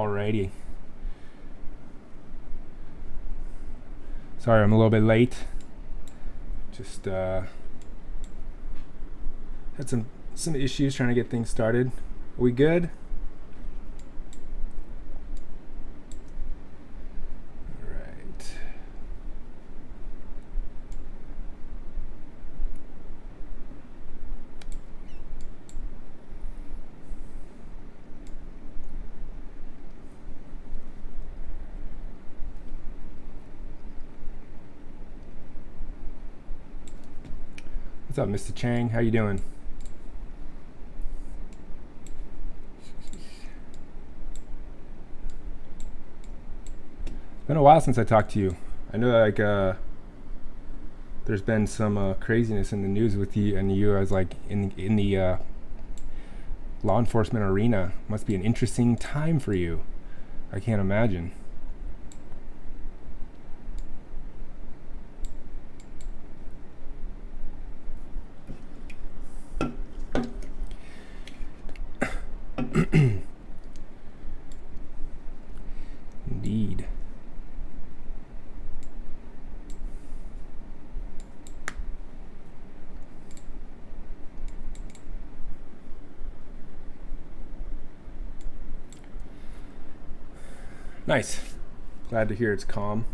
Alrighty. Sorry, I'm a little bit late. Just had some issues trying to get things started. Are we good? All right. What's up, Mr. Chang? How you doing? It's been a while since I talked to you. I know like there's been some craziness in the news with you and you as like in the law enforcement arena. Must be an interesting time for you. I can't imagine. Indeed. Nice. Glad to hear it's calm.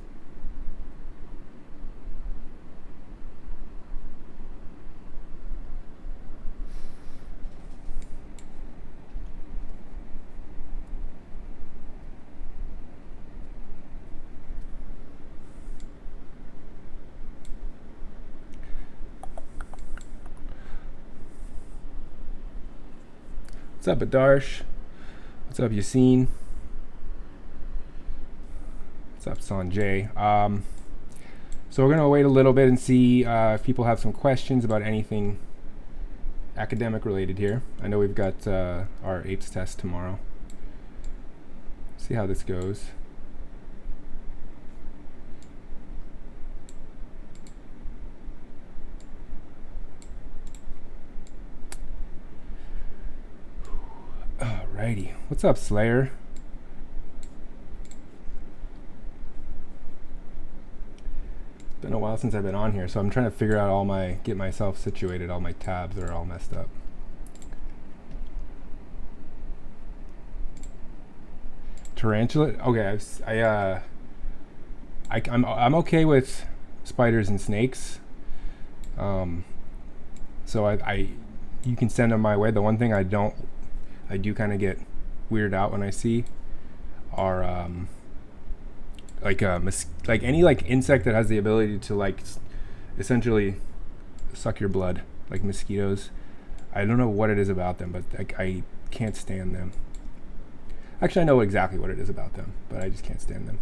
What's up, Adarsh? What's up, Yassine? What's up, Sanjay? So we're gonna wait a little bit and see if people have some questions about anything academic related here. I know we've got our APES test tomorrow. See how this goes. Alrighty. What's up, Slayer? It's been a while since I've been on here, so I'm trying to figure out get myself situated. All my tabs are all messed up. Tarantula? Okay, I'm okay with spiders and snakes. So you can send them my way. The one thing I do kind of get weirded out when I see are like any like insect that has the ability to like essentially suck your blood, like mosquitoes. I don't know what it is about them, but like I can't stand them. Actually, I know exactly what it is about them, but I just can't stand them.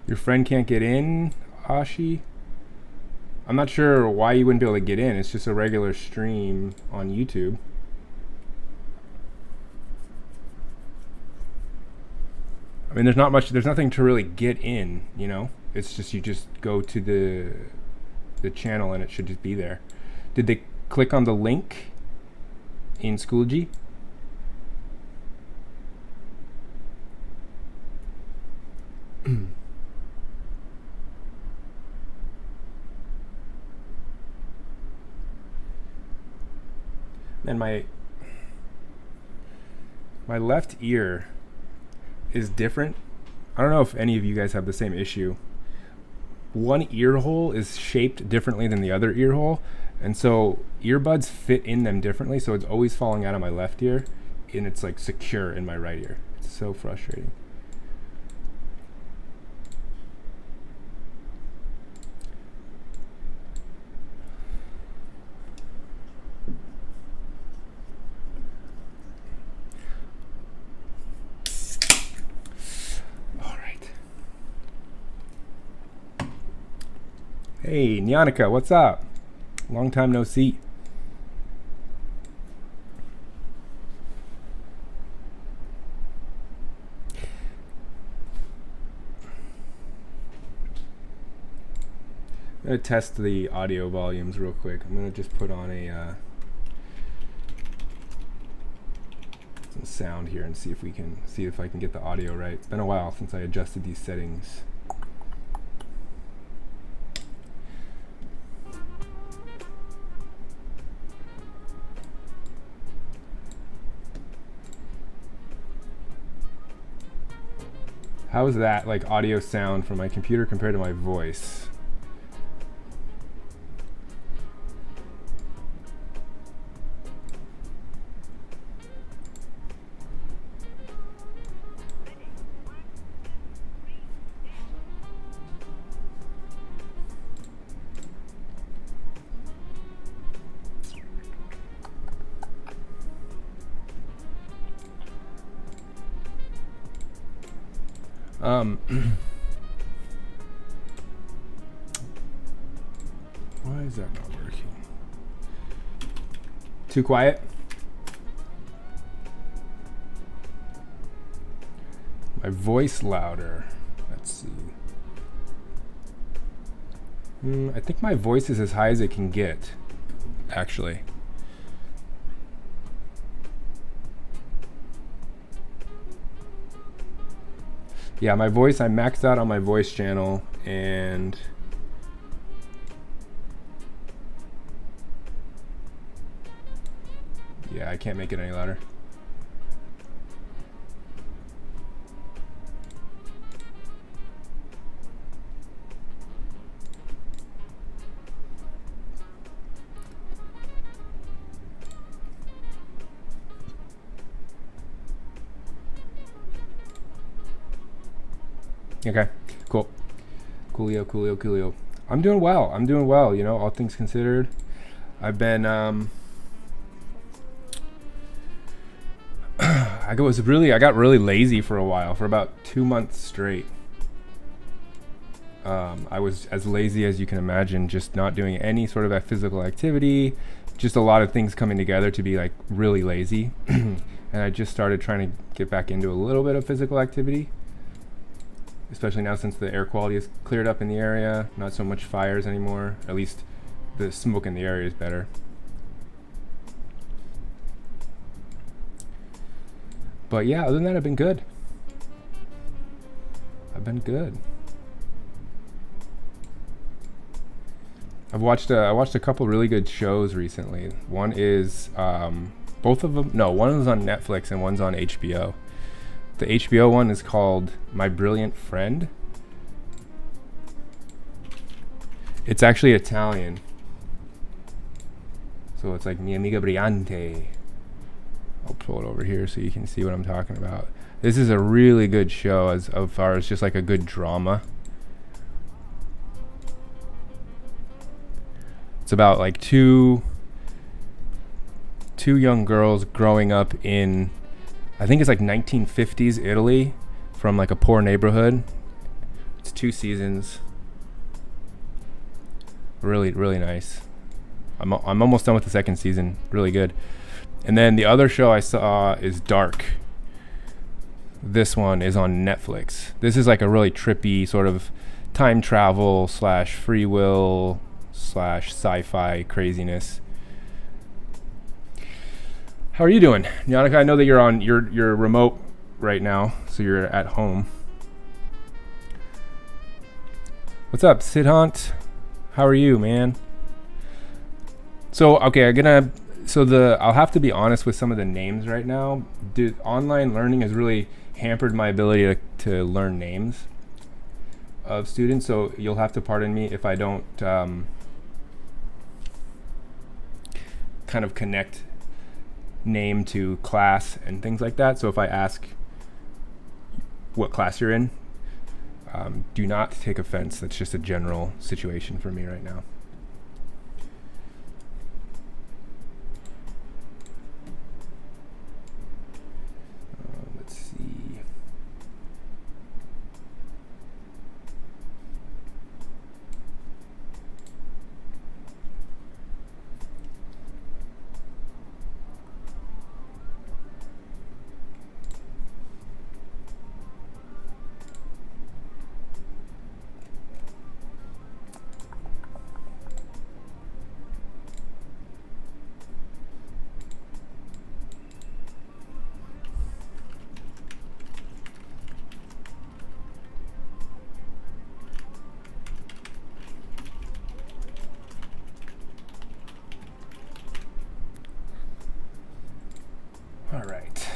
Your friend can't get in, Ashi? I'm not sure why you wouldn't be able to get in. It's just a regular stream on YouTube. I mean, there's nothing to really get in, you know? It's just, you just go to the channel and it should just be there. Did they click on the link in Schoology? And my left ear is different. I don't know if any of you guys have the same issue. One ear hole is shaped differently than the other ear hole, and so earbuds fit in them differently, so it's always falling out of my left ear and it's like secure in my right ear. It's so frustrating. Hey, Nyanika, what's up? Long time no see. gonna test the audio volumes real quick. I'm gonna just put on a some sound here and see if I can get the audio right. It's been a while since I adjusted these settings. How is that like audio sound from my computer compared to my voice? Why is that not working? Too quiet? My voice louder. Let's see. I think my voice is as high as it can get, actually. Yeah, my voice, I maxed out on my voice channel, and yeah, I can't make it any louder. Okay, cool. Coolio. I'm doing well, you know, all things considered. I've been, I got really lazy for a while, for about 2 months straight. I was as lazy as you can imagine, just not doing any sort of physical activity, just a lot of things coming together to be like really lazy. And I just started trying to get back into a little bit of physical activity, especially now since the air quality is cleared up in the area, not so much fires anymore. At least the smoke in the area is better. But yeah, other than that, I've been good. I watched a couple really good shows recently. One is one is on Netflix and one's on HBO. The HBO one is called My Brilliant Friend. It's actually Italian, so it's like Mi Amiga Brillante. I'll pull it over here so you can see what I'm talking about. This is a really good show as far as just like a good drama. It's about like two young girls growing up in, I think it's like 1950s Italy, from like a poor neighborhood. It's 2 seasons. Really nice. I'm almost done with the 2nd season. Really good. And then the other show I saw is Dark. This one is on Netflix. This is like a really trippy sort of time travel / free will / sci-fi craziness. How are you doing, Yannicka? I know that you're remote right now, so you're at home. What's up, Sidhant? How are you, man? So okay, I'll have to be honest with some of the names right now. Dude, online learning has really hampered my ability to learn names of students, so you'll have to pardon me if I don't kind of connect name to class and things like that. So if I ask what class you're in, do not take offense. That's just a general situation for me right now. Let's see. All right.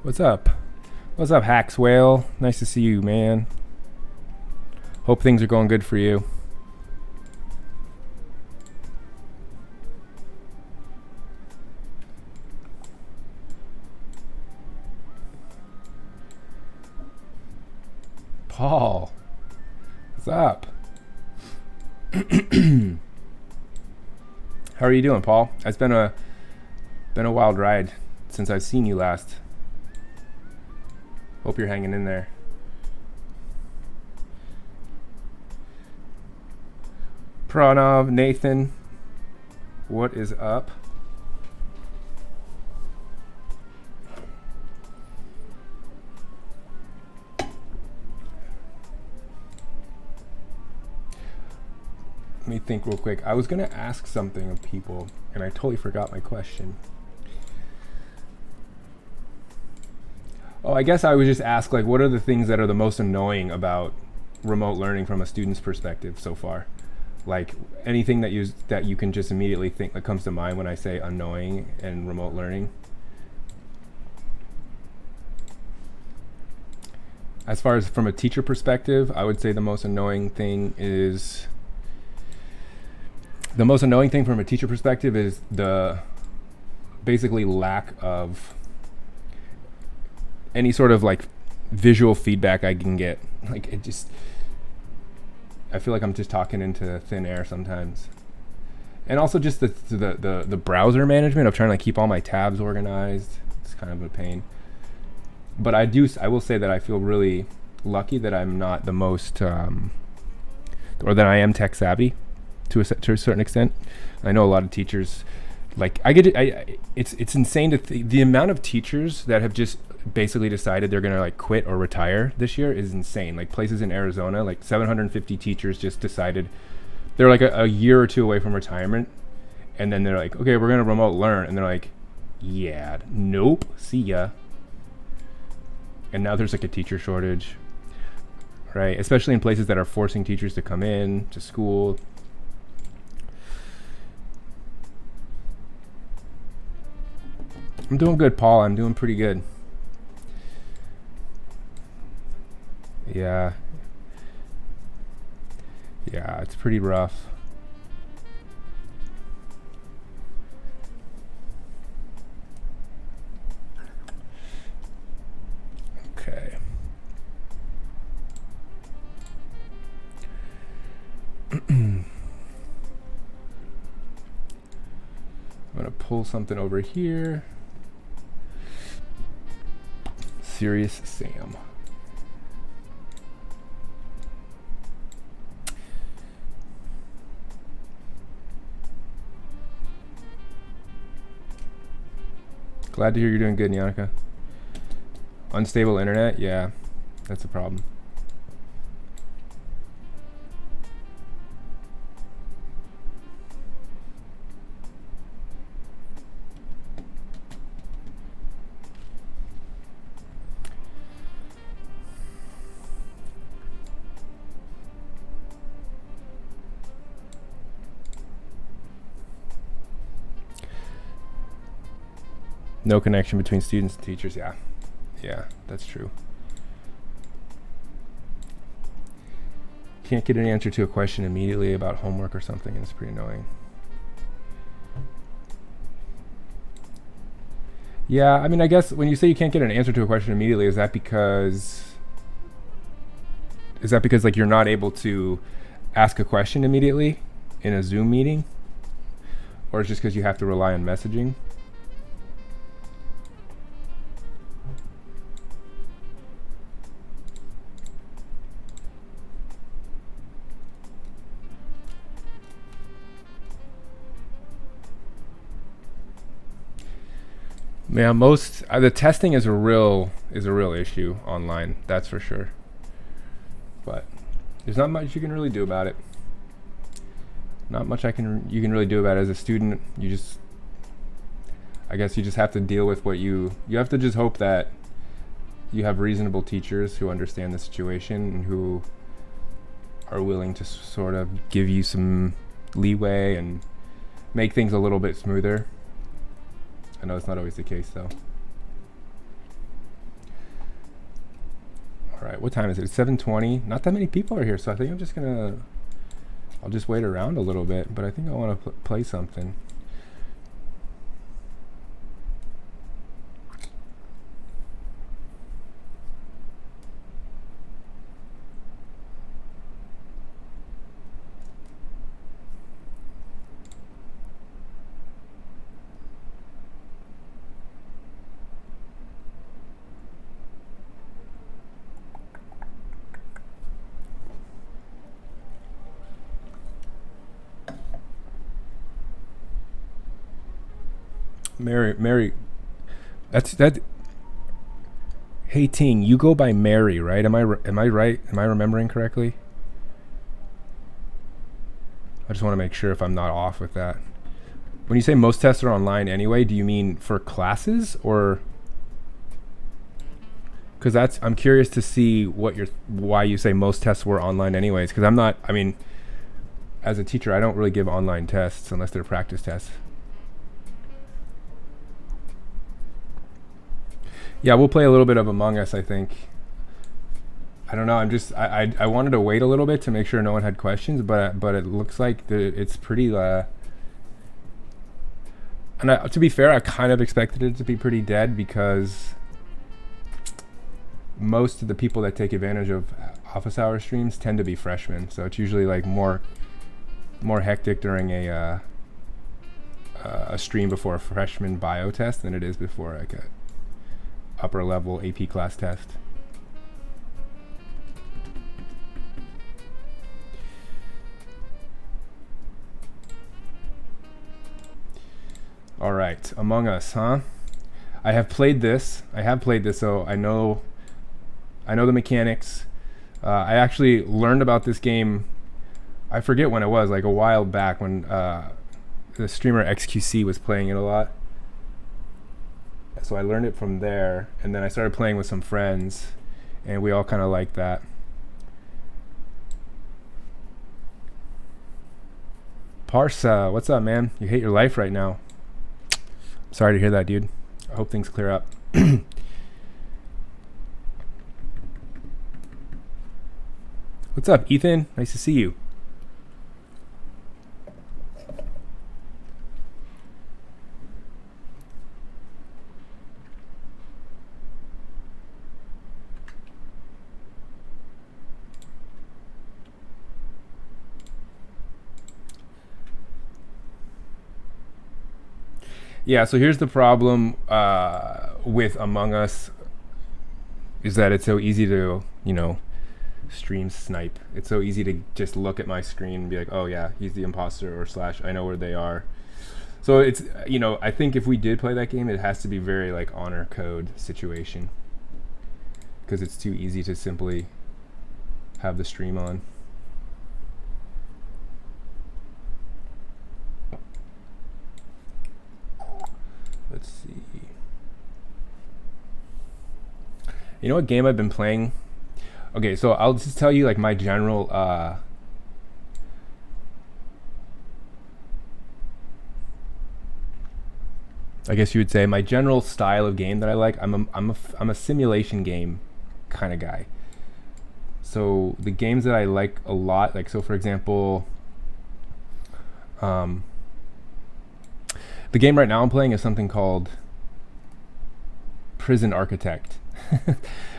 What's up? What's up, Hacks Whale? Nice to see you, man. Hope things are going good for you. Paul, what's up? How are you doing, Paul? It's been a wild ride since I've seen you last. Hope you're hanging in there. Pranav, Nathan, what is up? Let me think real quick. I was going to ask something of people, and I totally forgot my question. Oh, I guess I would just ask, like, what are the things that are the most annoying about remote learning from a student's perspective so far? Like, anything that you can just immediately think that comes to mind when I say annoying and remote learning? As far as from a teacher perspective, I would say the most annoying thing from a teacher perspective is the basically lack of any sort of like visual feedback I can get. Like, I feel like I'm just talking into thin air sometimes. And also just the browser management of trying to like keep all my tabs organized. It's kind of a pain. But I will say that I feel really lucky that I'm not the most, or that I am tech savvy to a certain extent. I know a lot of teachers, like it's insane to the amount of teachers that have just basically decided they're gonna like quit or retire this year is insane. Like places in Arizona, like 750 teachers just decided they're like a year or two away from retirement, and then they're like, okay, we're gonna remote learn, and they're like, yeah, nope, see ya. And now there's like a teacher shortage, right? Especially in places that are forcing teachers to come in to school. I'm doing good, Paul. I'm doing pretty good. Yeah, it's pretty rough. Okay. I'm gonna pull something over here. Serious Sam. Glad to hear you're doing good, Nyanika. Unstable internet? Yeah, that's a problem. No connection between students and teachers. Yeah, that's true. Can't get an answer to a question immediately about homework or something, and it's pretty annoying. Yeah, I mean, I guess when you say you can't get an answer to a question immediately, is that because like you're not able to ask a question immediately in a Zoom meeting? Or it's just because you have to rely on messaging? Yeah, the testing is a real issue online. That's for sure. But there's not much you can really do about it. Not much you can really do about it as a student. I guess you just have to deal with what you have to just hope that you have reasonable teachers who understand the situation and who are willing to sort of give you some leeway and make things a little bit smoother. I know it's not always the case though. All right, what time is it? It's 7:20. Not that many people are here, so I think I'll just wait around a little bit, but I think I want to play something. Mary, that. Hey Ting, you go by Mary, right? Am I right? Am I remembering correctly? I just want to make sure if I'm not off with that. When you say most tests are online anyway, do you mean for classes or? Because I'm curious to see why you say most tests were online anyways. Because I mean, as a teacher, I don't really give online tests unless they're practice tests. Yeah, we'll play a little bit of Among Us, I think. I don't know. I wanted to wait a little bit to make sure no one had questions, but it looks like it's pretty. And to be fair, I kind of expected it to be pretty dead because most of the people that take advantage of office hour streams tend to be freshmen, so it's usually like more hectic during a stream before a freshman bio test than it is before like a upper level AP class test. All right, Among Us, huh? I have played this, so I know the mechanics. I actually learned about this game, I forget when it was, like a while back when the streamer XQC was playing it a lot. So I learned it from there, and then I started playing with some friends, and we all kind of liked that. Parsa, what's up, man? You hate your life right now. Sorry to hear that, dude. I hope things clear up. What's up, Ethan? Nice to see you. Yeah, so here's the problem with Among Us is that it's so easy to, stream snipe. It's so easy to just look at my screen and be like, oh yeah, he's the imposter, or / I know where they are. So it's, I think if we did play that game, it has to be very like honor code situation, because it's too easy to simply have the stream on. Let's see. You know what game I've been playing? Okay, so I'll just tell you like my general I guess you would say my general style of game that I like. I'm a simulation game kind of guy. So the games that I like a lot, like, so for example, the game right now I'm playing is something called Prison Architect,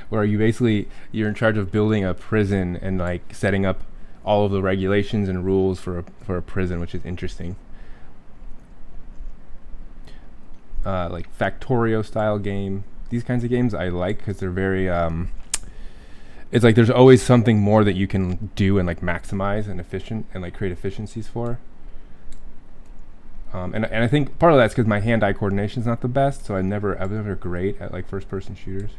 where you're in charge of building a prison and like setting up all of the regulations and rules for a prison, which is interesting. Like Factorio style game. These kinds of games I like because they're very it's like there's always something more that you can do and like maximize and efficient and like create efficiencies for. And I think part of that's because my hand-eye coordination is not the best, so I was never great at like first-person shooters.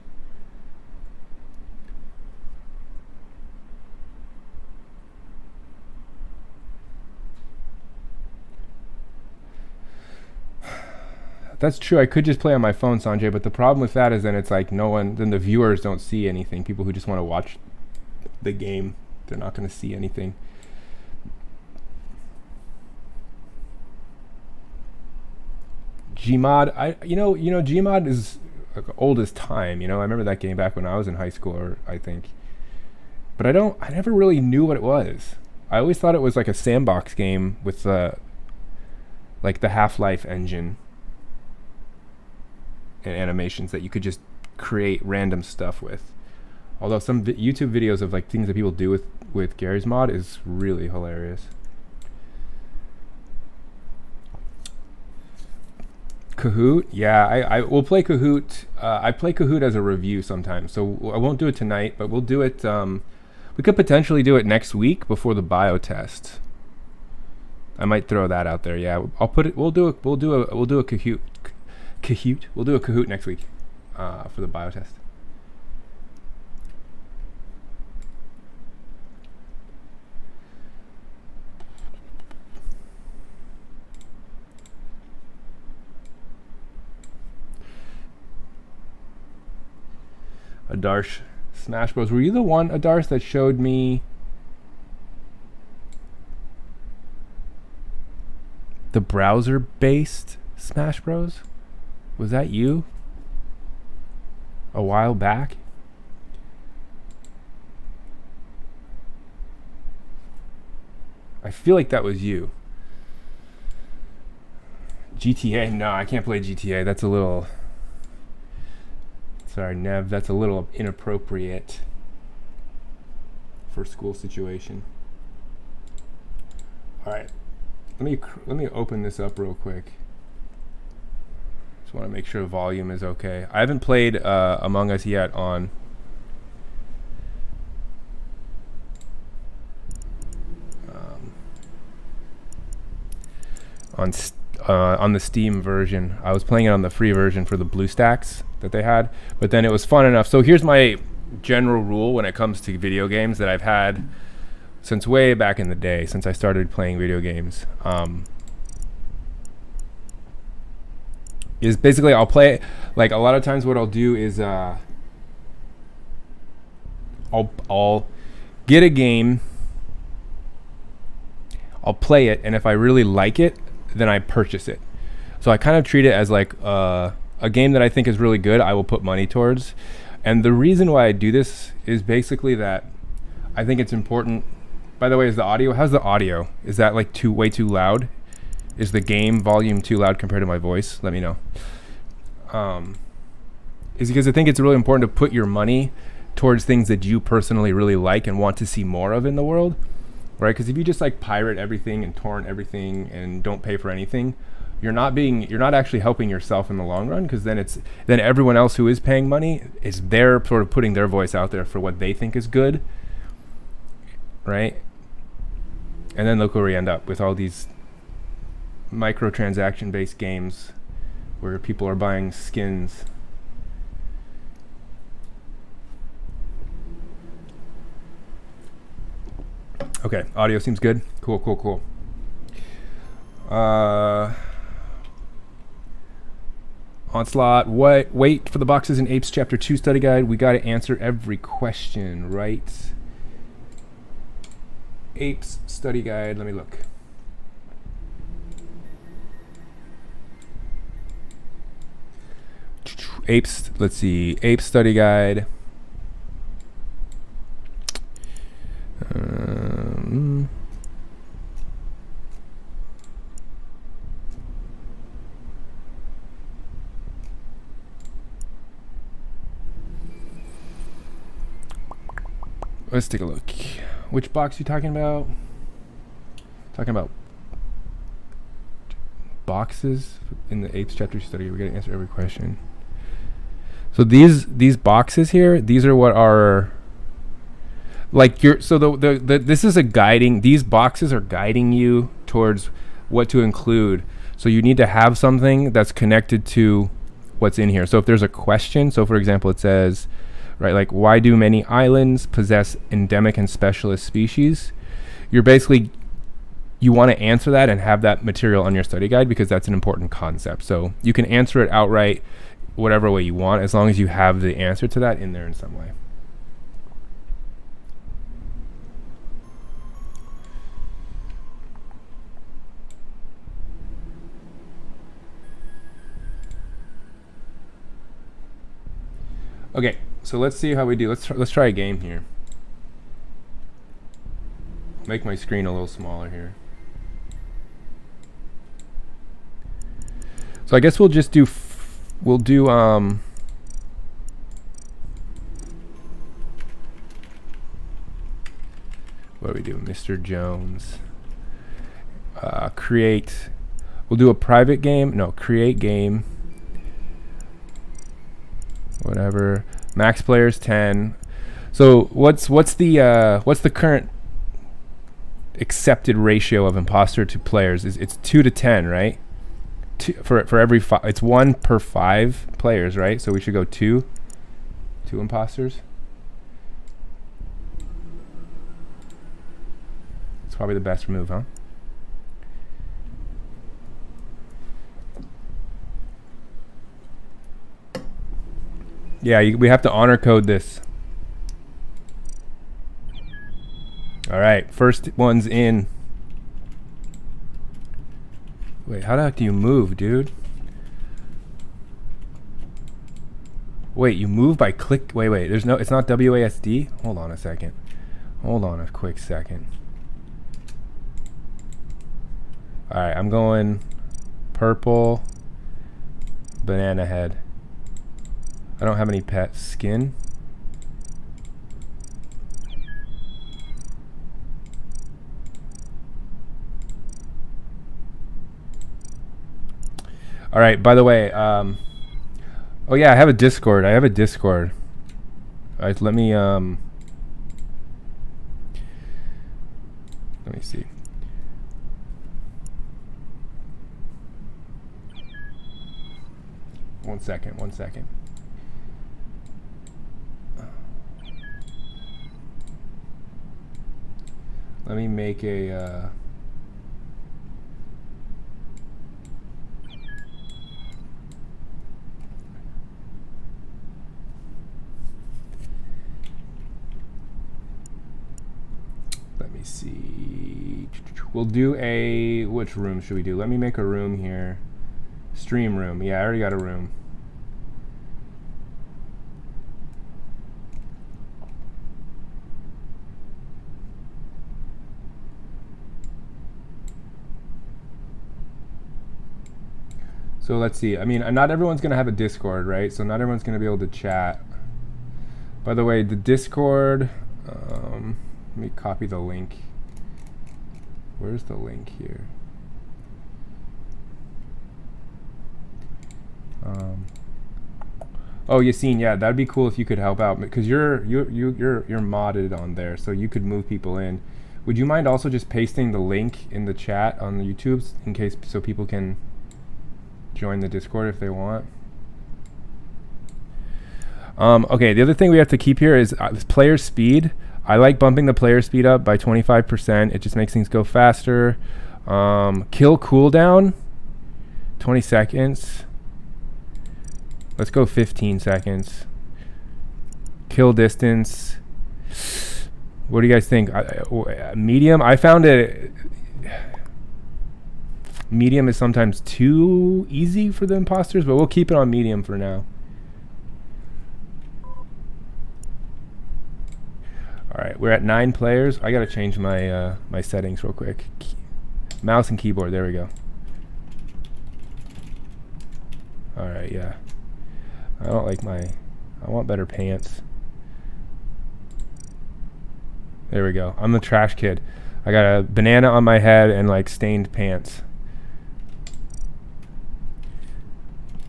That's true. I could just play on my phone, Sanjay, but the problem with that is then it's like then the viewers don't see anything. People who just want to watch the game, they're not going to see anything. Gmod, Gmod is like old as time. I remember that game back when I was in high school, or I think. But I never really knew what it was. I always thought it was like a sandbox game with like the Half-Life engine and animations that you could just create random stuff with. Although some YouTube videos of like things that people do with Gary's mod is really hilarious. Kahoot, yeah, I will play Kahoot. I play Kahoot as a review sometimes, so I won't do it tonight, but we'll do it. We could potentially do it next week before the bio test. I might throw that out there. Yeah, I'll put it. We'll do a Kahoot. We'll do a Kahoot next week for the bio test. Adarsh, Smash Bros. Were you the one, Adarsh, that showed me the browser-based Smash Bros? Was that you? A while back? I feel like that was you. GTA? No, I can't play GTA. That's a little... Sorry, Nev, that's a little inappropriate for school situation. All right, let me open this up real quick. Just want to make sure volume is okay. I haven't played Among Us yet on the Steam version. I was playing it on the free version for the BlueStacks that they had, but then it was fun enough. So here's my general rule when it comes to video games that I've had since way back in the day, since I started playing video games. Is basically I'll play, like a lot of times what I'll do is I'll get a game, I'll play it, and if I really like it, then I purchase it. So I kind of treat it as like a game that I think is really good, I will put money towards. And the reason why I do this is basically that I think it's important. By the way, how's the audio? Is that like way too loud? Is the game volume too loud compared to my voice? Let me know. Is because I think it's really important to put your money towards things that you personally really like and want to see more of in the world, right? Because if you just like pirate everything and torrent everything and don't pay for anything, you're not actually helping yourself in the long run, because then everyone else who is paying money is there sort of putting their voice out there for what they think is good, right? And then look where we end up with all these microtransaction based games where people are buying skins. Okay, audio seems good. Cool. Onslaught, wait for the boxes in Apes Chapter 2 study guide. We got to answer every question, right? Apes study guide, let me look. Apes, let's see, Apes study guide. Let's take a look. Which box are you talking about? Talking about boxes in the Apes Chapter study. We're gonna answer every question. So these boxes here, these are what are like your. So this is a guiding. These boxes are guiding you towards what to include. So you need to have something that's connected to what's in here. So if there's a question, so for example, it says, right, like, why do many islands possess endemic and specialist species? You're basically you want to answer that and have that material on your study guide, because that's an important concept. So you can answer it outright whatever way you want, as long as you have the answer to that in there in some way. Okay, so let's see how we do. Let's try a game here. Make my screen a little smaller here. So I guess we'll just do what do we do? Mr. Jones. Create. We'll do a private game. No, create game. Whatever. Max players 10. So what's the current accepted ratio of imposter to players? It's 2 to 10, right? For every it's 1 per 5 players, right? So we should go 2 imposters. It's probably the best move, huh? Yeah, we have to honor code this. All right, first one's in. Wait, how the heck do you move, dude? Wait, you move by click. Wait, there's no, it's not WASD? Hold on a second. Hold on a quick second. All right, I'm going purple, banana head. I don't have any pet skin. All right, by the way, oh yeah, I have a Discord. All right, let me see. One second. Let me make a let me see. We'll do a, which room should we do? Let me make a room here. Stream room. Yeah, I already got a room. So let's see. I mean, not everyone's going to have a Discord, right? So not everyone's going to be able to chat. By the way, the Discord, let me copy the link. Where's the link here? Oh, Yassine, yeah, that'd be cool if you could help out, because you're modded on there, so you could move people in. Would you mind also just pasting the link in the chat on the YouTube in case, so people can join the Discord if they want? Okay, the other thing we have to keep here is player speed. I like bumping the player speed up by 25%. It just makes things go faster. Kill cooldown, 20 seconds. Let's go 15 seconds. Kill distance. What do you guys think? Medium? I found it. Medium is sometimes too easy for the imposters, but we'll keep it on medium for now. All right, we're at 9 players. I gotta change my my settings real quick. Mouse and keyboard. There we go. All right, yeah. I don't like I want better pants. There we go. I'm the trash kid. I got a banana on my head and like stained pants.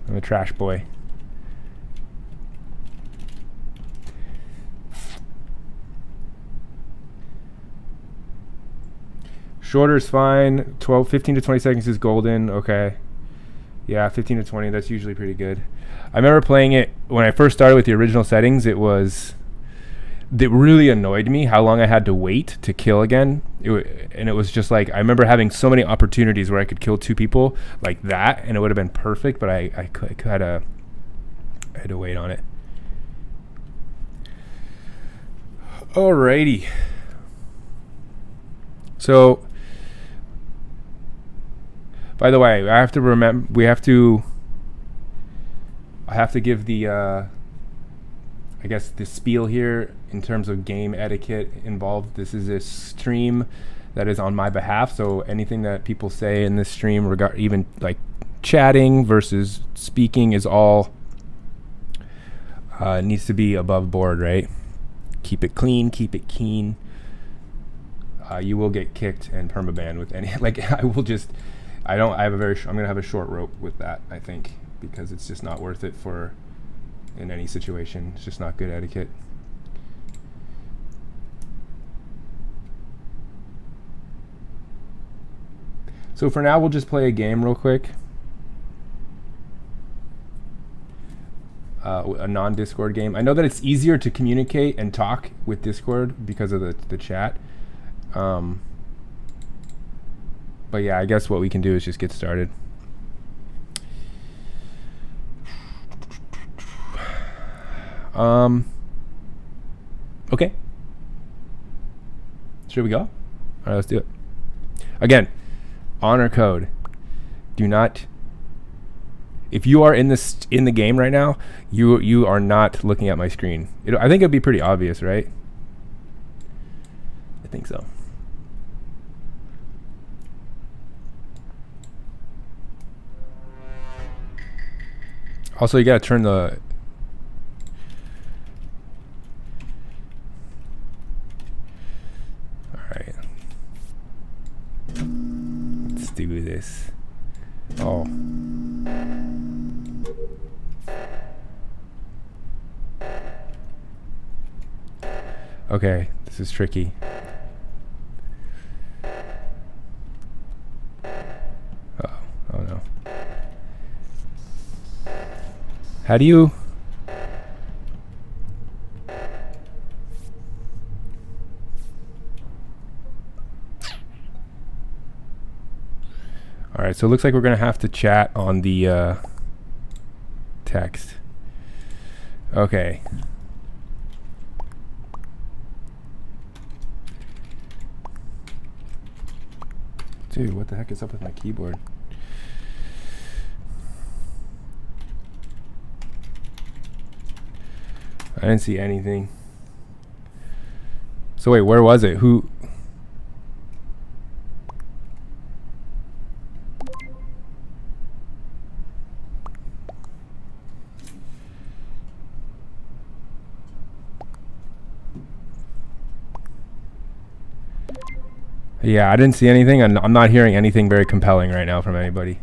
I'm a trash boy. Shorter is fine. 15 to 20 seconds is golden. Okay. Yeah, 15 to 20. That's usually pretty good. I remember playing it when I first started with the original settings. It was that really annoyed me how long I had to wait to kill again. And it was just like, I remember having so many opportunities where I could kill 2 people like that, and it would have been perfect, but I had to wait on it. Alrighty. So, by the way, I have to remember, I have to give the, I guess, the spiel here in terms of game etiquette involved. This is a stream that is on my behalf, so anything that people say in this stream, even like chatting versus speaking, is all needs to be above board, right? Keep it clean, keep it keen. You will get kicked and permaban with any, like, I'm gonna have a short rope with that, I think, because it's just not worth it in any situation. It's just not good etiquette. So for now, we'll just play a game real quick. A non-Discord game. I know that it's easier to communicate and talk with Discord because of the chat. But yeah, I guess what we can do is just get started. Okay. Should we go? All right, let's do it. Again, honor code. Do not. If you are in the game right now, you are not looking at my screen. I think it'd be pretty obvious, right? I think so. Also, you gotta turn the. All right. Let's do this. Oh. Okay, this is tricky. Oh no. How do you? All right, so it looks like we're gonna have to chat on the text. Okay. Dude, what the heck is up with my keyboard? I didn't see anything. So wait, where was it? Who? Yeah, I didn't see anything, and I'm not hearing anything very compelling right now from anybody.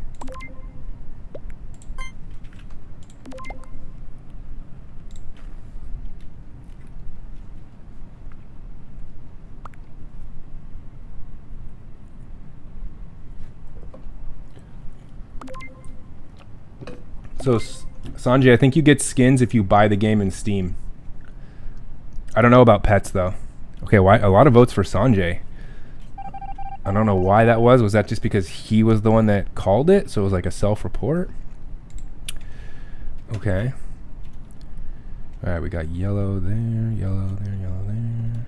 So, Sanjay, I think you get skins if you buy the game in Steam. I don't know about pets, though. Okay, why? A lot of votes for Sanjay. I don't know why that was. Was that just because he was the one that called it? So it was like a self-report? Okay. All right, we got yellow there, yellow there, yellow there.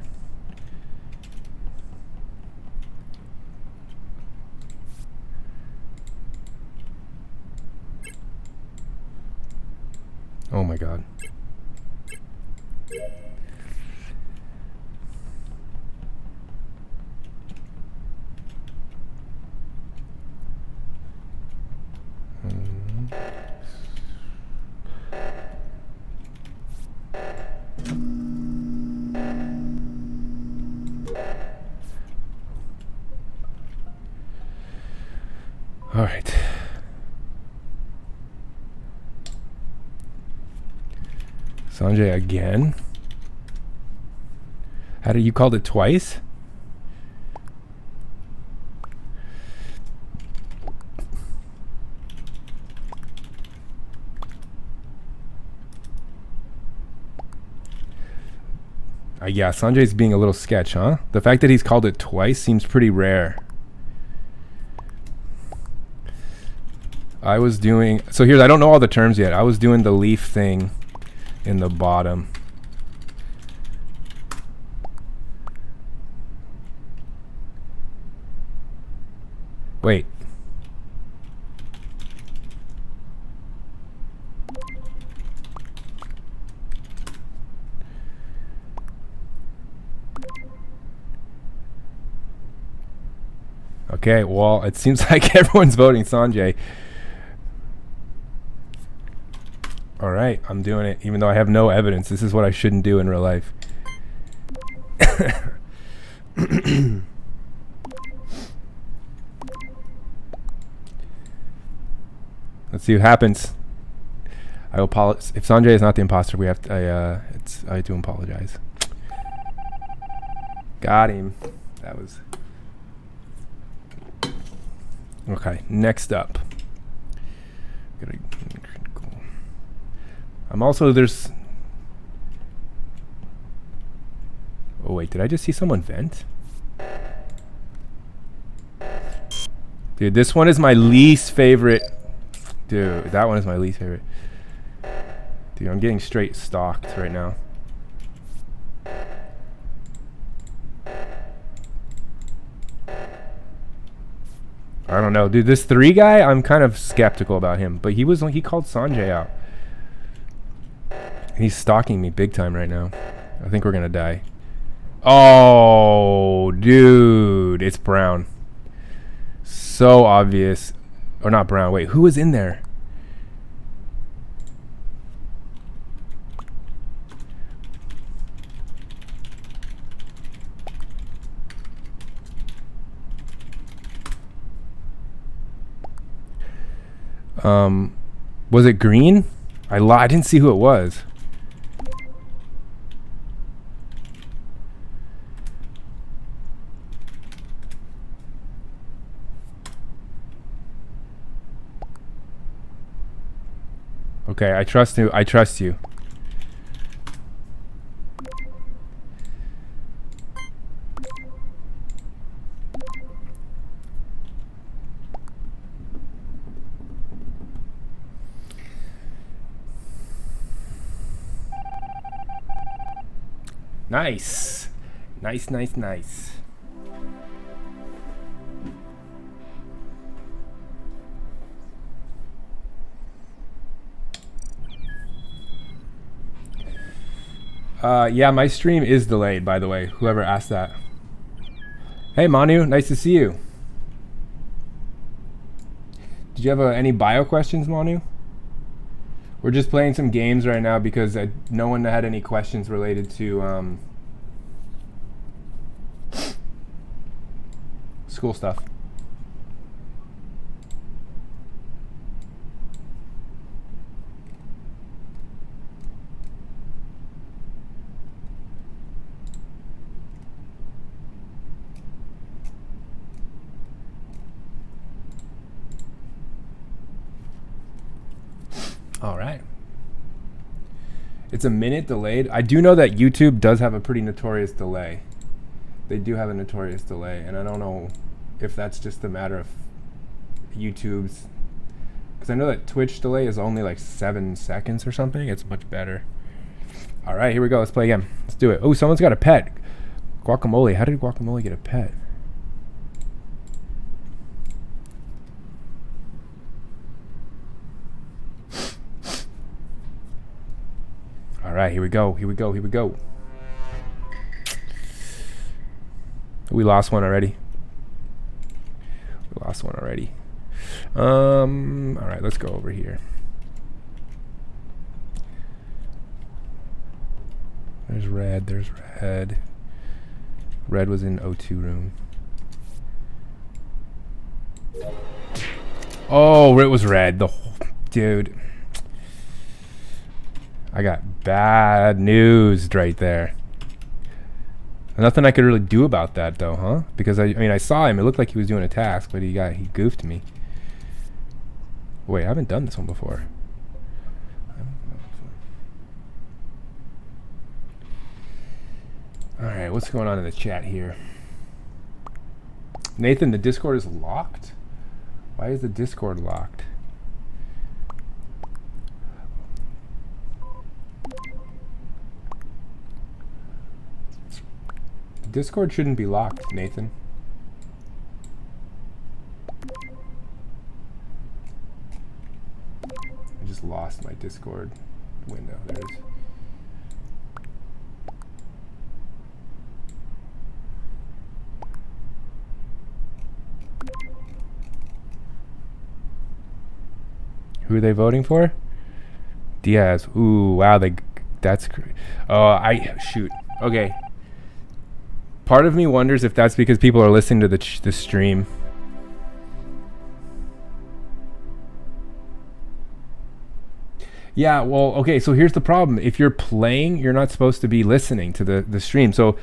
Oh my God. All right. Sanjay again. How did you called it twice? Yeah, Sanjay's being a little sketch, huh? The fact that he's called it twice seems pretty rare. I was doing... So here's... I don't know all the terms yet. I was doing the leaf thing in the bottom. Wait. Okay, well, it seems like everyone's voting Sanjay. All right, I'm doing it, even though I have no evidence. This is what I shouldn't do in real life. Let's see what happens. I apologize. If Sanjay is not the imposter, we have to. I do apologize. Got him. That was okay. Next up, I'm also there's. Oh wait, did I just see someone vent? Dude, this one is my least favorite. Dude, that one is my least favorite. Dude, I'm getting straight stalked right now. I don't know. Dude, this 3 guy, I'm kind of skeptical about him. But he called Sanjay out. He's stalking me big time right now. I think we're going to die. Oh, dude. It's Brown. So obvious. Or not Brown. Wait, who was in there? Was it green? I didn't see who it was. Okay, I trust you. I trust you. Nice. Nice, nice, nice. Yeah, my stream is delayed, by the way. Whoever asked that. Hey, Manu. Nice to see you. Did you have any bio questions, Manu? We're just playing some games right now because no one had any questions related to school stuff. All right. It's a minute delayed. I do know that YouTube does have a pretty notorious delay. They do have a notorious delay, and I don't know if that's just a matter of YouTube's, because I know that Twitch delay is only like 7 seconds or something. It's much better. All right, here we go. Let's play again. Let's do it. Oh, someone's got a pet. Guacamole. How did Guacamole get a pet? All right, here we go. Here we go. Here we go. We lost one already. We lost one already. All right, let's go over here. There's red. There's red. Red was in O2 room. Oh, it was red. Dude. I got bad news right there. Nothing I could really do about that though, huh? Because I mean I saw him, it looked like he was doing a task, but he goofed me. Wait, I haven't done this one before. All right, what's going on in the chat here? Nathan, the Discord is locked? Why is the Discord locked? Discord shouldn't be locked, Nathan. I just lost my Discord window. There it is. Who are they voting for? Diaz. Ooh, wow. That's. Oh, shoot. Okay. Part of me wonders if that's because people are listening to the stream. Yeah, well, okay, so here's the problem. If you're playing, you're not supposed to be listening to the stream. So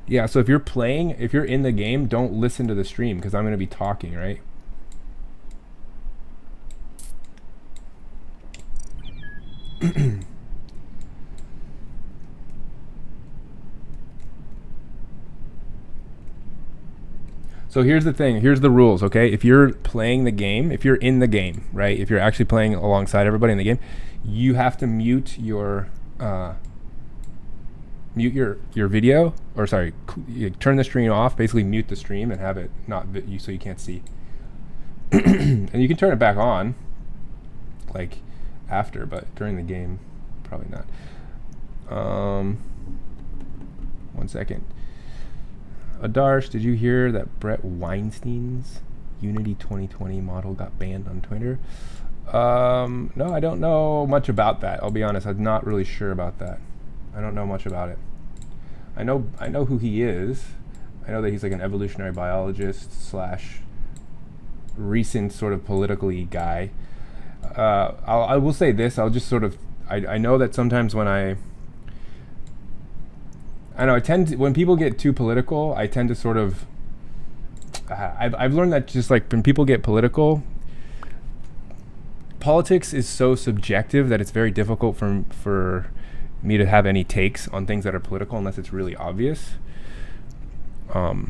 yeah, so if you're playing, if you're in the game, don't listen to the stream because I'm going to be talking, right? So here's the thing. Here's the rules, okay? If you're playing the game, if you're in the game, right? If you're actually playing alongside everybody in the game, you have to mute your video, or sorry, turn the stream off. Basically, mute the stream and have it not so you can't see. And you can turn it back on, like after, but during the game, probably not. 1 second. Adarsh, did you hear that Brett Weinstein's Unity 2020 model got banned on Twitter? No, I don't know much about that. I'll be honest, I'm not really sure about that. I don't know much about it. I know who he is. I know that he's like an evolutionary biologist / recent sort of politically guy. I will say this. I'll just sort of. I know that sometimes when I tend to, when people get too political, I tend to sort of. I've learned that just like when people get political, politics is so subjective that it's very difficult for me to have any takes on things that are political unless it's really obvious. So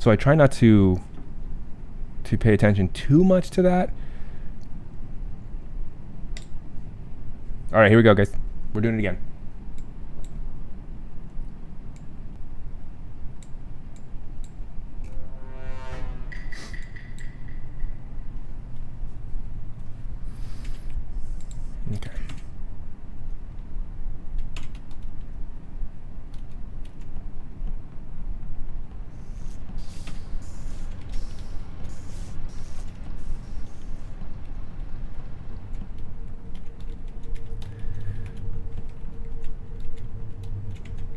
I try not to pay attention too much to that. All right, here we go, guys. We're doing it again. Okay.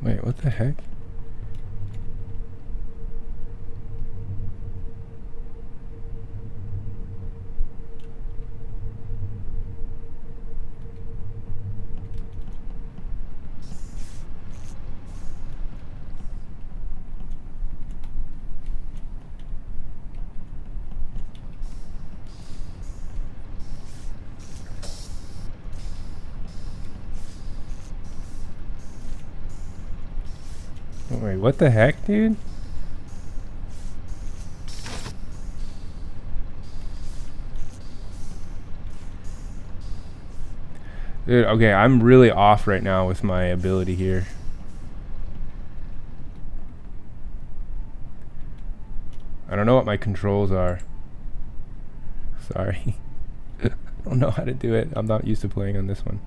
Wait, what the heck? Wait, what the heck, dude? Dude, okay, I'm really off right now with my ability here. I don't know what my controls are. Sorry. I don't know how to do it. I'm not used to playing on this one.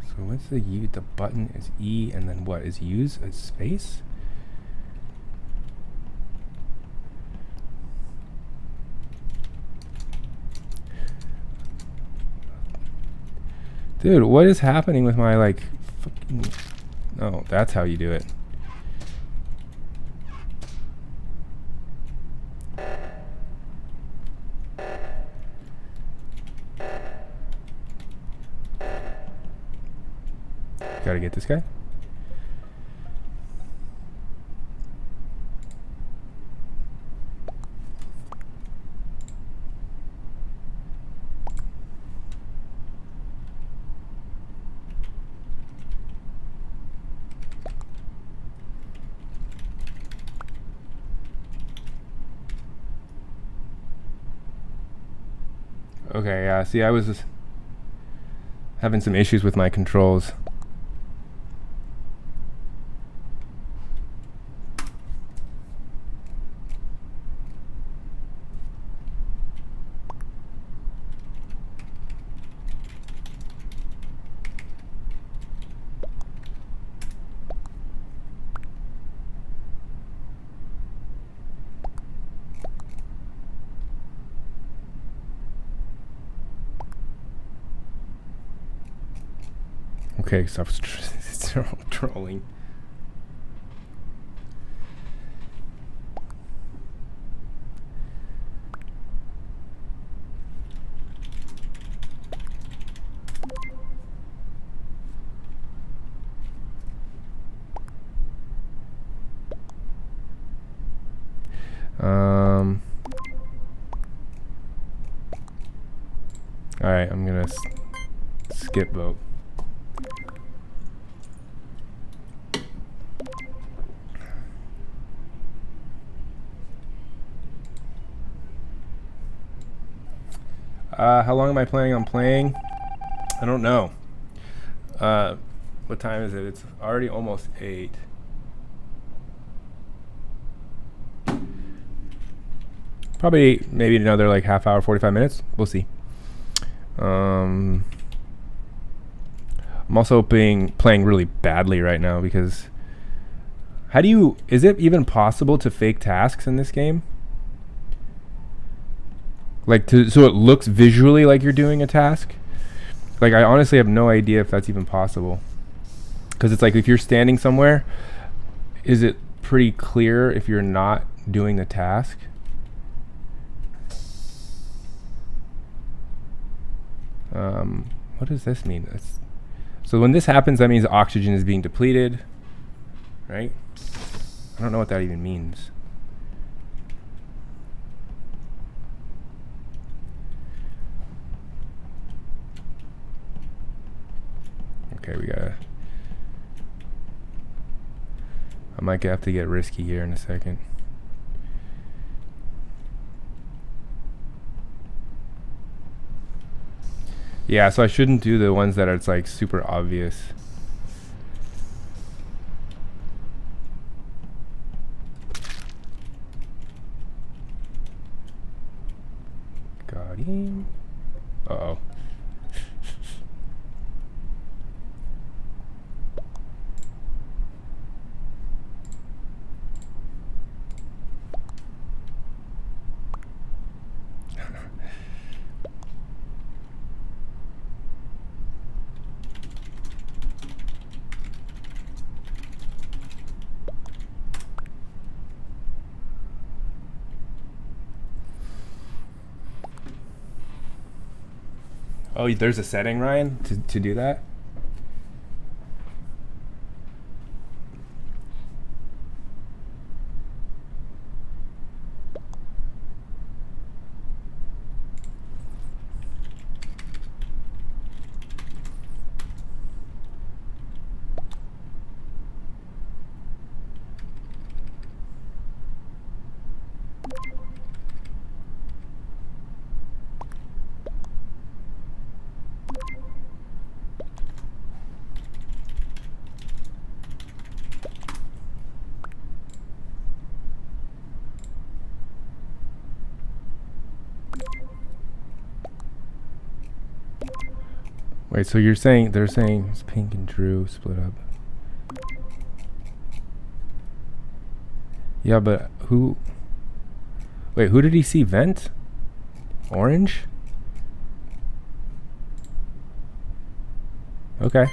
So what's the U? The button is E, and then what is use a space? Dude, what is happening with my like fucking... Oh, that's how you do it. Gotta get this guy. Okay, yeah, see, I was having some issues with my controls. Okay, stop trolling. All right, I'm gonna skip vote. How long am I planning on playing? I don't know. What time is it? It's already almost 8. Probably maybe another like half hour, 45 minutes. We'll see. I'm also playing really badly right now because is it even possible to fake tasks in this game? Like so it looks visually like you're doing a task? Like I honestly have no idea if that's even possible. Because it's like if you're standing somewhere, is it pretty clear if you're not doing the task? What does this mean? So when this happens, that means oxygen is being depleted, right? I don't know what that even means. Okay, I might have to get risky here in a second. Yeah, so I shouldn't do the ones that are like super obvious. Got him. Uh-oh. Oh, there's a setting, Ryan, to do that? Wait, so they're saying it's Pink and Drew split up. Yeah, but who did he see vent? Orange? Okay.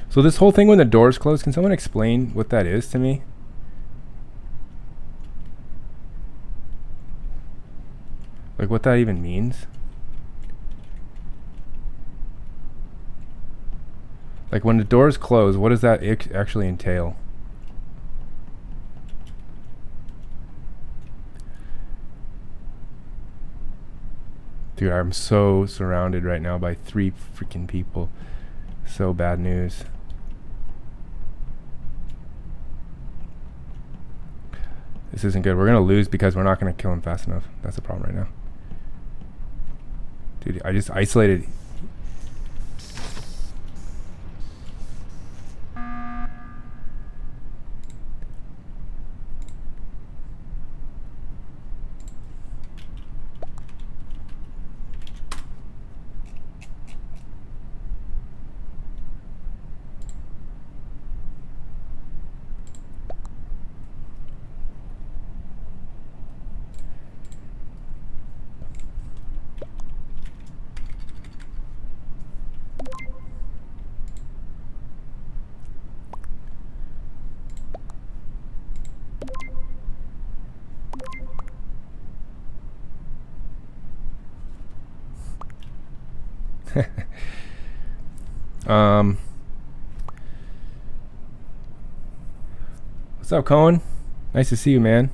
So this whole thing when the doors close, can someone explain what that is to me? Like what that even means? Like when the doors close, what does that actually entail? Dude, I'm so surrounded right now by 3 freaking people. So bad news. This isn't good. We're gonna lose because we're not gonna kill him fast enough. That's the problem right now. Dude, I just isolated. What's up, Cohen? Nice to see you, man.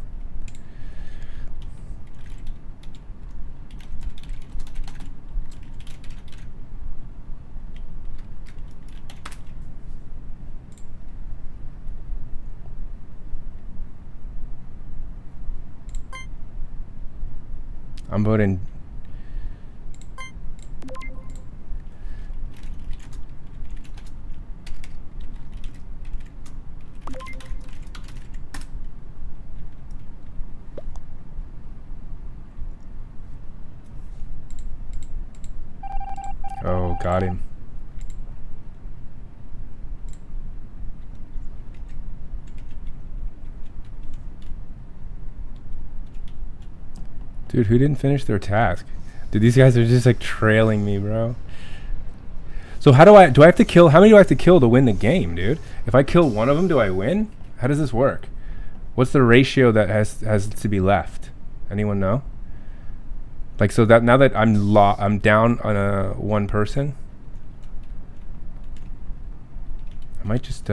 I'm voting. Oh, got him. Dude, who didn't finish their task? Dude, these guys are just like trailing me, bro. So how do I have to kill, how many do I have to kill to win the game, dude? If I kill one of them, do I win? How does this work? What's the ratio that has to be left? Anyone know? Like, so that now that I'm down on a one person, I might just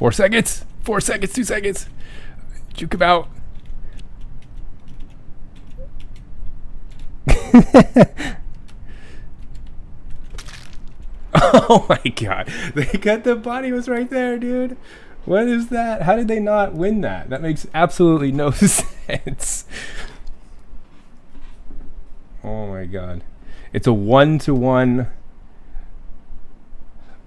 4 seconds. 4 seconds. 2 seconds. Juke him out. Oh my god. They got the body was right there, dude. What is that? How did they not win that? That makes absolutely no sense. Oh my god. It's a 1-to-1.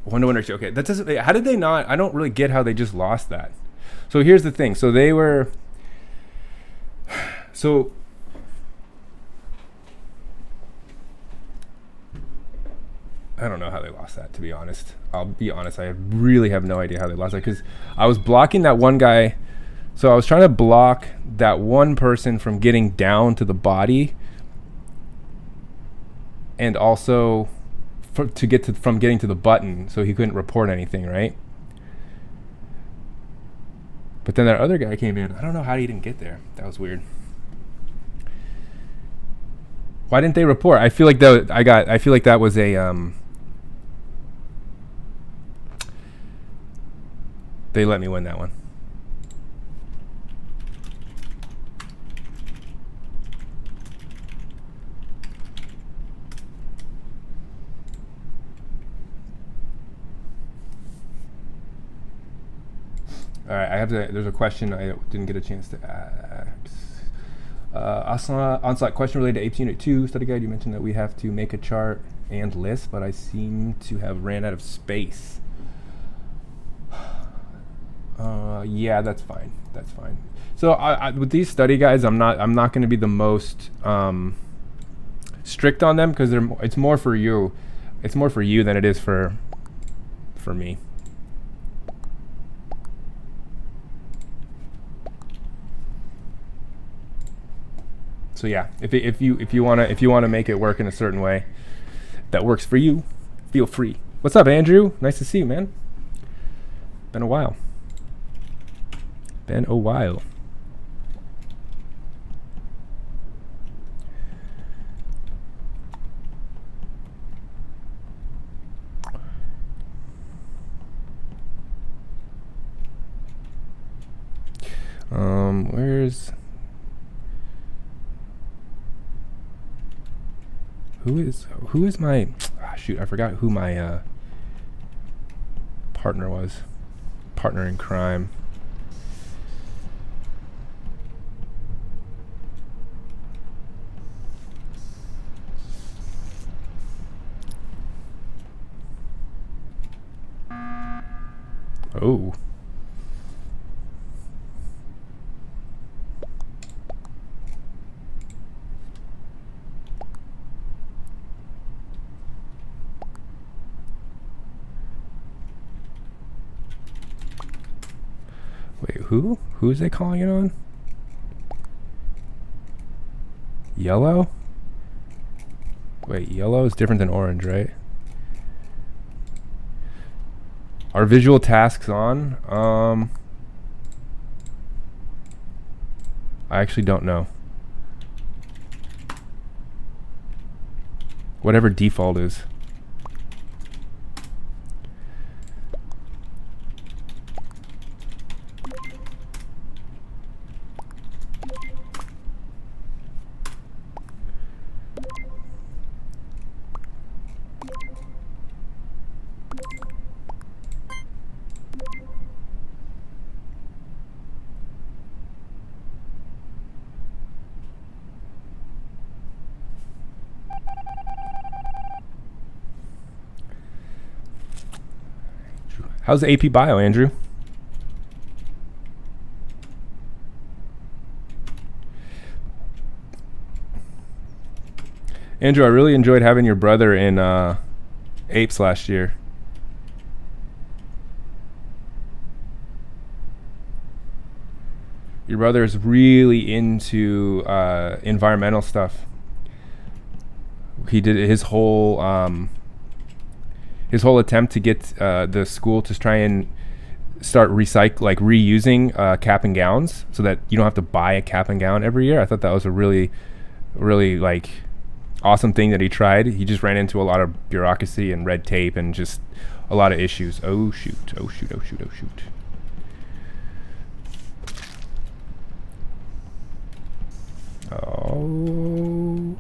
1-to-1 ratio. Okay, that doesn't. How did they not? I don't really get how they just lost that. So here's the thing. So they were. So. I don't know how they lost that, to be honest. I'll be honest. I really have no idea how they lost that because I was blocking that one guy. So I was trying to block that one person from getting down to the body, and also to get to from getting to the button, so he couldn't report anything, right? But then that other guy came in. I don't know how he didn't get there. That was weird. Why didn't they report? I feel like that. I feel like that was a. They let me win that one. All right, I have to. There's a question I didn't get a chance to ask. Onslaught question related to APES Unit 2 study guide. You mentioned that we have to make a chart and list, but I seem to have ran out of space. Yeah, that's fine. That's fine. So with these study guides, I'm not going to be the most strict on them because it's more for you. It's more for you than it is for me. So yeah, if you wanna make it work in a certain way that works for you, feel free. What's up, Andrew? Nice to see you, man. Been a while. Been a while. Where's who is my shoot, I forgot who my partner was. Partner in crime. Oh. Wait, who? Who is they calling it on? Yellow? Wait, yellow is different than orange, right? Are visual tasks on? I actually don't know. Whatever default is. How's the AP Bio, Andrew? Andrew, I really enjoyed having your brother in APES last year. Your brother is really into environmental stuff. He did his whole attempt to get the school to try and start reusing cap and gowns so that you don't have to buy a cap and gown every year. I thought that was a really like awesome thing that he tried. He just ran into a lot of bureaucracy and red tape and just a lot of issues. Oh shoot, oh shoot, oh shoot, oh shoot. Oh.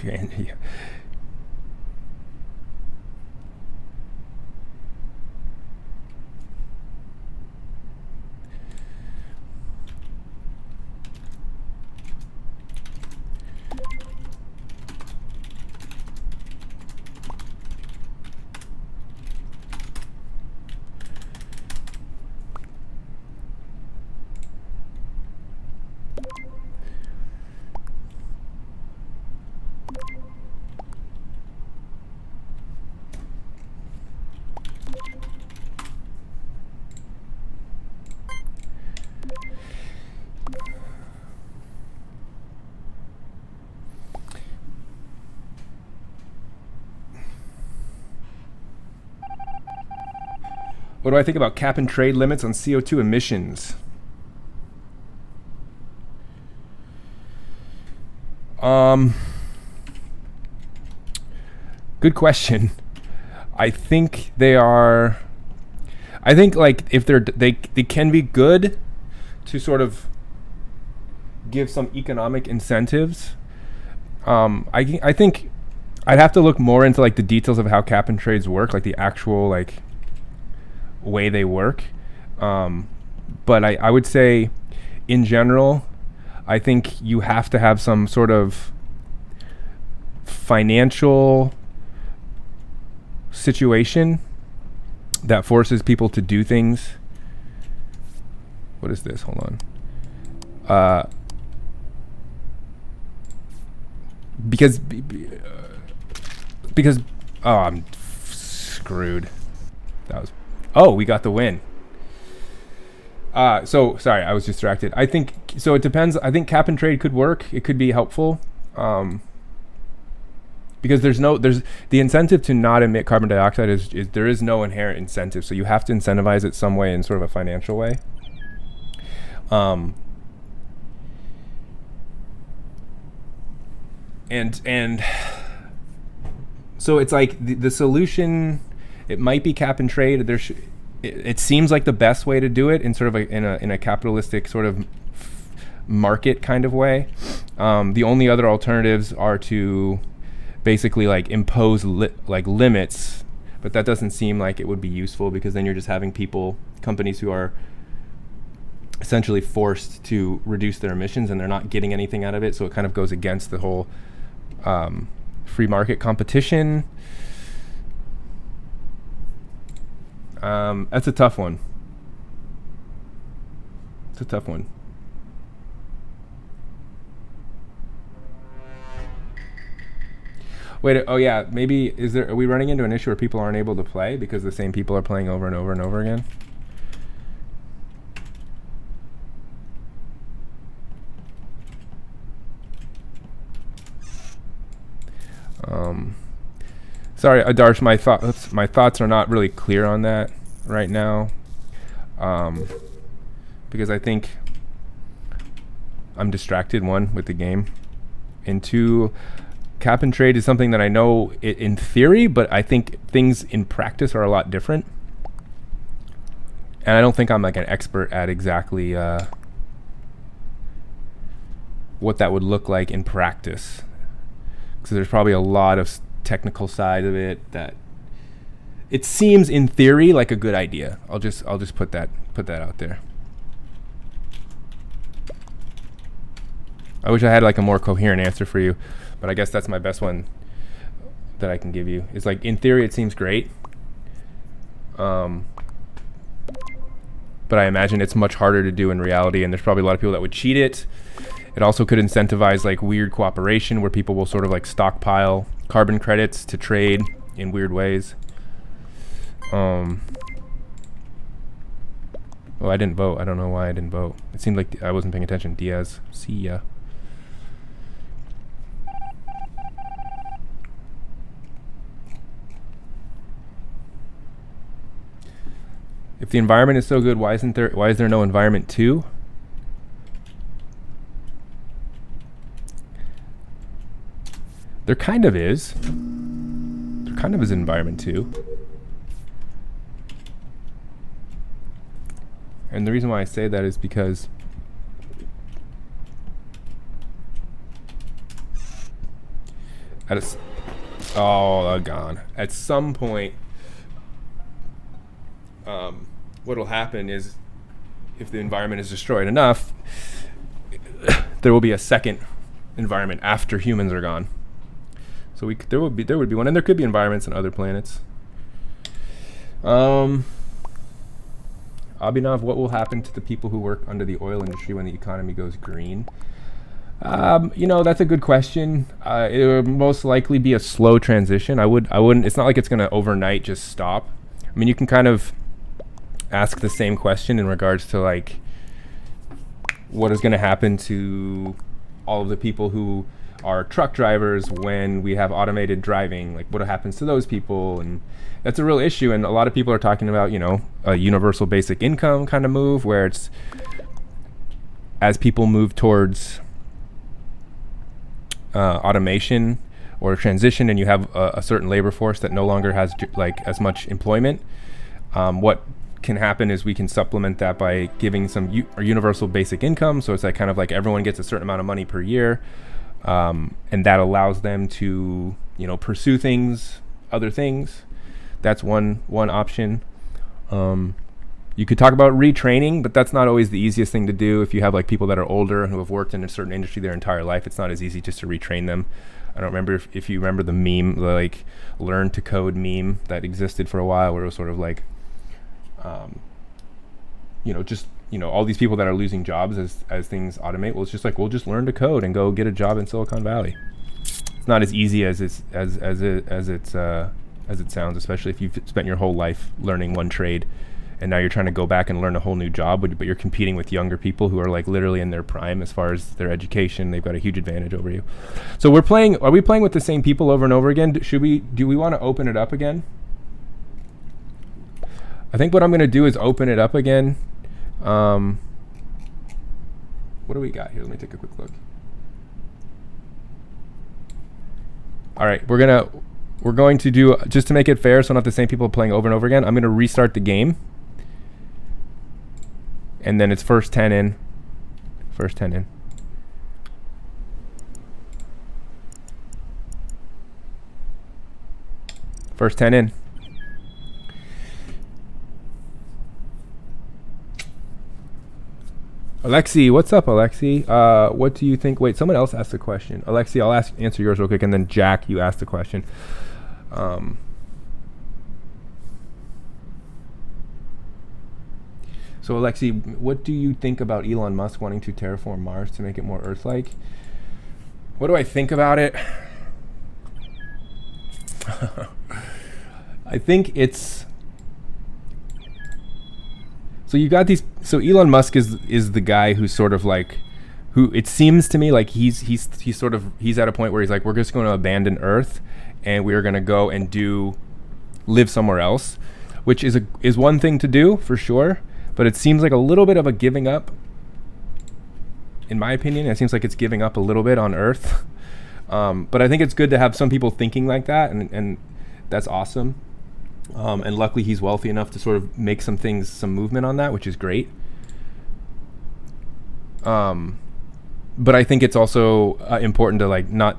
Yeah. What do I think about cap and trade limits on CO2 emissions? Good question. I think they are. I think like if they can be good to sort of give some economic incentives. I think I'd have to look more into like the details of how cap and trades work, like the actual like way they work. But I would say in general, I think you have to have some sort of financial situation that forces people to do things. What is this? Hold on. Because oh, I'm screwed. We got the win. So sorry, I was distracted. I think so. It depends. I think cap and trade could work. It could be helpful. Because there's the incentive to not emit carbon dioxide is there is no inherent incentive. So you have to incentivize it some way in sort of a financial way. And so it's like the solution, it might be cap and trade. It seems like the best way to do it in sort of in a capitalistic sort of market kind of way. The only other alternatives are to basically like impose like limits, but that doesn't seem like it would be useful, because then you're just having companies who are essentially forced to reduce their emissions and they're not getting anything out of it. So it kind of goes against the whole free market competition. That's a tough one. It's a tough one. Wait, oh yeah, maybe are we running into an issue where people aren't able to play because the same people are playing over and over and over again? Sorry, Adarsh, my thoughts are not really clear on that right now, because I think I'm distracted, one, with the game, and two, cap and trade is something that I know in theory, but I think things in practice are a lot different, and I don't think I'm like an expert at exactly what that would look like in practice, because there's probably a lot of technical side of it that it seems in theory like a good idea. I'll just put that out there. I wish I had like a more coherent answer for you, but I guess that's my best one that I can give you. It's like in theory it seems great, but I imagine it's much harder to do in reality, and there's probably a lot of people that would cheat it. It also could incentivize like weird cooperation where people will sort of like stockpile carbon credits to trade in weird ways. Oh, I didn't vote. I don't know why I didn't vote. It seemed like I wasn't paying attention. Diaz, see ya. If the environment is so good, why is there no environment too? There kind of is. There kind of is an environment too. And the reason why I say that is because gone. At some point, what'll happen is, if the environment is destroyed enough, there will be a second environment after humans are gone. So there would be one, and there could be environments on other planets. Abhinav, what will happen to the people who work under the oil industry when the economy goes green? That's a good question. It would most likely be a slow transition. I wouldn't. It's not like it's going to overnight just stop. I mean, you can kind of ask the same question in regards to like what is going to happen to all of the people who are truck drivers when we have automated driving. Like, what happens to those people? And that's a real issue. And a lot of people are talking about, a universal basic income kind of move, where it's as people move towards automation or transition, and you have a certain labor force that no longer has like as much employment, what can happen is we can supplement that by giving some universal basic income. So it's like kind of like everyone gets a certain amount of money per year, and that allows them to, you know, pursue things, other things. That's one option. You could talk about retraining, but that's not always the easiest thing to do. If you have like people that are older and who have worked in a certain industry their entire life, it's not as easy just to retrain them. I don't remember if you remember the meme, the like learn to code meme that existed for a while, where it was sort of like, you know, just, you know, all these people that are losing jobs as things automate. Well, it's just like, we'll just learn to code and go get a job in Silicon Valley. It's not as easy as it sounds, especially if you've spent your whole life learning one trade, and now you're trying to go back and learn a whole new job, but you're competing with younger people who are like literally in their prime as far as their education. They've got a huge advantage over you. So are we playing with the same people over and over again? Do we want to open it up again? I think what I'm going to do is open it up again. What do we got here? Let me take a quick look. All right, we're going to do, just to make it fair so not the same people playing over and over again, I'm going to restart the game. And then it's first 10 in. First 10 in. First 10 in. Alexi, what's up, Alexi? What do you think? Wait, someone else asked a question. Alexi, I'll answer yours real quick, and then Jack, you asked the question. So Alexi, what do you think about Elon Musk wanting to terraform Mars to make it more Earth-like? What do I think about it? I think it's... So you got these. So Elon Musk is the guy who's sort of like, who it seems to me like he's at a point where he's like, we're just going to abandon Earth, and we are going to go and live somewhere else, which is one thing to do for sure, but it seems like a little bit of a giving up. In my opinion, it seems like it's giving up a little bit on Earth, but I think it's good to have some people thinking like that, and that's awesome. And luckily he's wealthy enough to sort of make some movement on that, which is great. But I think it's also important to like not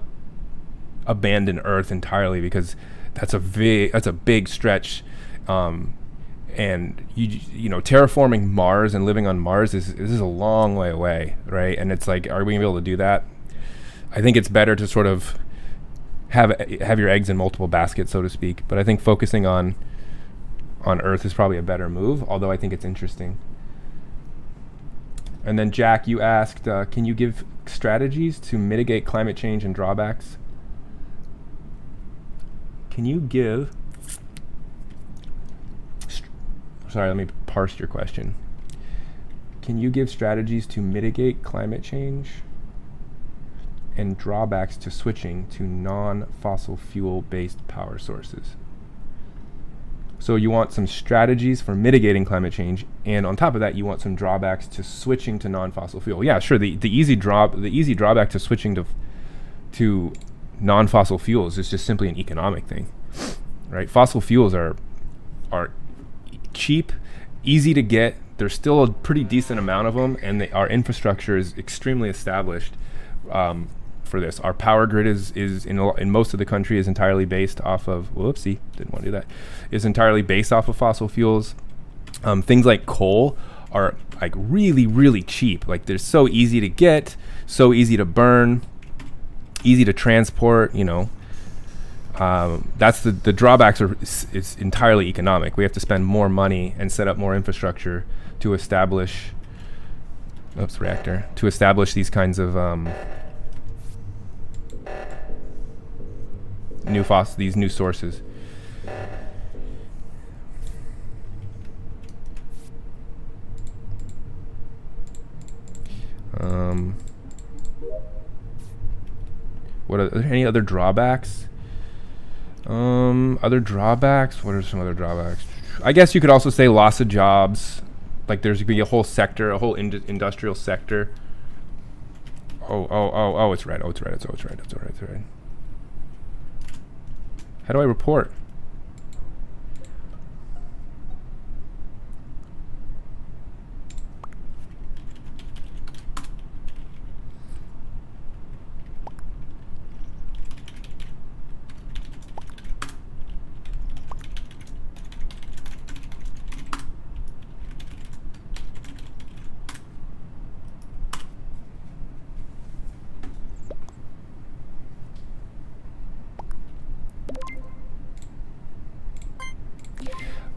abandon Earth entirely, because that's a big stretch. And you know, terraforming Mars and living on Mars is a long way away, right? And it's like, are we gonna be able to do that? I think it's better to sort of have your eggs in multiple baskets, so to speak. But I think focusing on Earth is probably a better move, although I think it's interesting. And then Jack, you asked, can you give strategies to mitigate climate change and drawbacks? Can you give... Sorry, let me parse your question. Can you give strategies to mitigate climate change and drawbacks to switching to non-fossil fuel-based power sources? So you want some strategies for mitigating climate change, and on top of that, you want some drawbacks to switching to non-fossil fuel. Yeah, sure. The easy drawback to switching to non-fossil fuels is just simply an economic thing, right? Fossil fuels are cheap, easy to get. There's still a pretty decent amount of them, and our infrastructure is extremely established for this. Our power grid is in most of the country is entirely based off of, whoopsie, didn't want to do that, is entirely based off of fossil fuels. Things like coal are like really, really cheap. Like they're so easy to get, so easy to burn, easy to transport, you know. That's the drawbacks it's entirely economic. We have to spend more money and set up more infrastructure to establish these kinds of these new sources. Are there any other drawbacks? Other drawbacks? What are some other drawbacks? I guess you could also say loss of jobs. Like there's going to be a whole sector, a whole industrial sector. Oh, it's red. It's red. How do I report?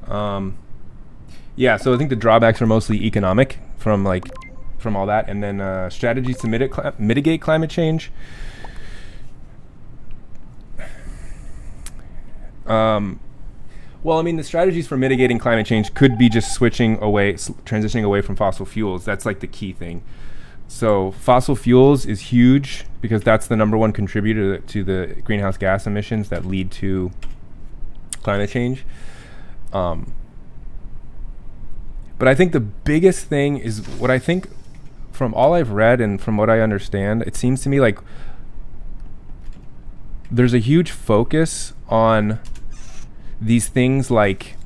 Yeah, so I think the drawbacks are mostly economic from all that, and then strategies to mitigate climate change. Well, I mean, the strategies for mitigating climate change could be just transitioning away from fossil fuels. That's like the key thing. So fossil fuels is huge because that's the number one contributor to the greenhouse gas emissions that lead to climate change. But I think the biggest thing is what I think from all I've read and from what I understand, it seems to me like there's a huge focus on these things like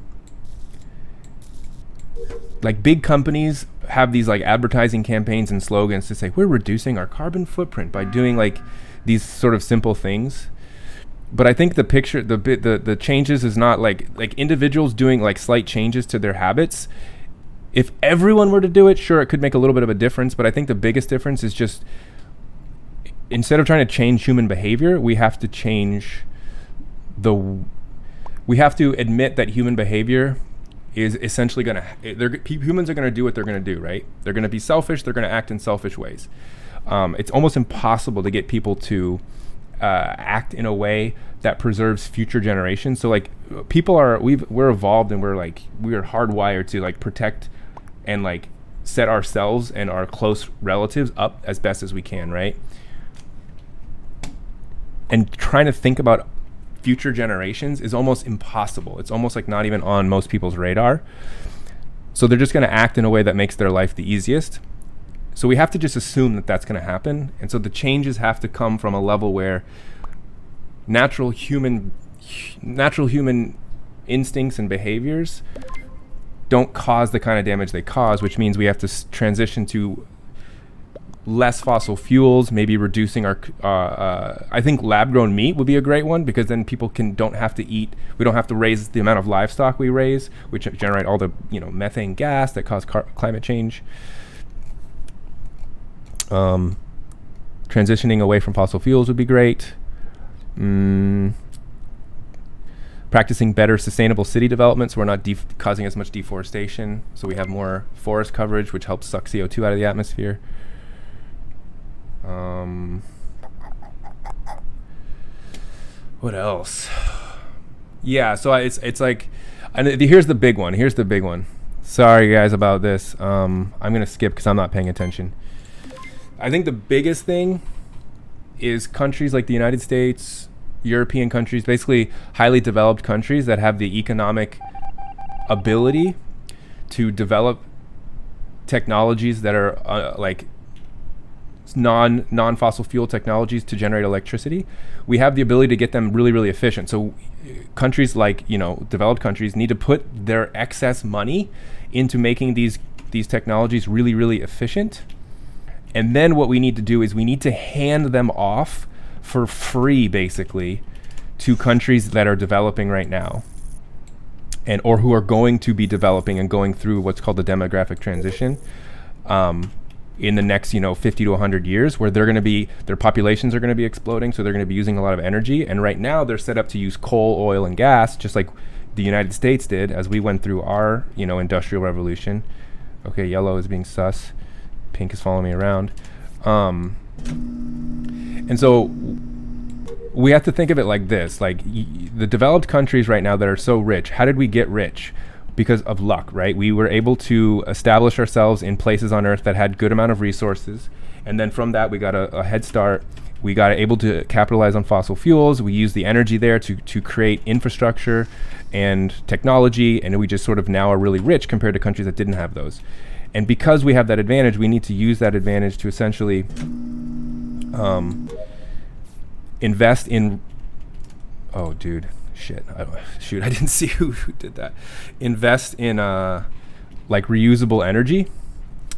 big companies have these like advertising campaigns and slogans to say we're reducing our carbon footprint by doing like these sort of simple things. But I think the changes is not like individuals doing like slight changes to their habits. If everyone were to do it, sure, it could make a little bit of a difference. But I think the biggest difference is just instead of trying to change human behavior, we have to admit that human behavior is essentially humans are going to do what they're going to do, right? They're going to be selfish. They're going to act in selfish ways. It's almost impossible to get people to act in a way that preserves future generations. So like we're evolved and we're hardwired to like protect and like set ourselves and our close relatives up as best as we can, right? And trying to think about future generations is almost impossible. It's almost like not even on most people's radar. So they're just going to act in a way that makes their life the easiest. So we have to just assume that that's going to happen. And so the changes have to come from a level where natural human instincts and behaviors don't cause the kind of damage they cause, which means we have to transition to less fossil fuels, maybe reducing our I think lab-grown meat would be a great one, because then people don't have to raise the amount of livestock we raise, which generate all the methane gas that cause climate change. Transitioning away from fossil fuels would be great. Practicing better sustainable city development, so we're not causing as much deforestation, so we have more forest coverage, which helps suck CO2 out of the atmosphere. What else? Yeah, so it's like, and here's the big one. Sorry guys about this. I'm gonna skip because I'm not paying attention. I think the biggest thing is countries like the United States, European countries, basically highly developed countries that have the economic ability to develop technologies that are like non-fossil fuel technologies to generate electricity. We have the ability to get them really, really efficient. So countries like, developed countries need to put their excess money into making these technologies really, really efficient. And then what we need to do is we need to hand them off for free, basically, to countries that are developing right now, or who are going to be developing and going through what's called the demographic transition in the next 50 to 100 years, where their populations are going to be exploding, so they're going to be using a lot of energy. And right now they're set up to use coal, oil, and gas, just like the United States did as we went through our industrial revolution. Okay, yellow is being sus, pink is following me around. And so we have to think of it like this, like the developed countries right now that are so rich, how did we get rich? Because of luck, right? We were able to establish ourselves in places on Earth that had good amount of resources. And then from that, we got a head start. We got able to capitalize on fossil fuels. We used the energy there to create infrastructure and technology. And we just sort of now are really rich compared to countries that didn't have those. And because we have that advantage, we need to use that advantage to essentially invest in, I didn't see who did that. Invest in like reusable energy,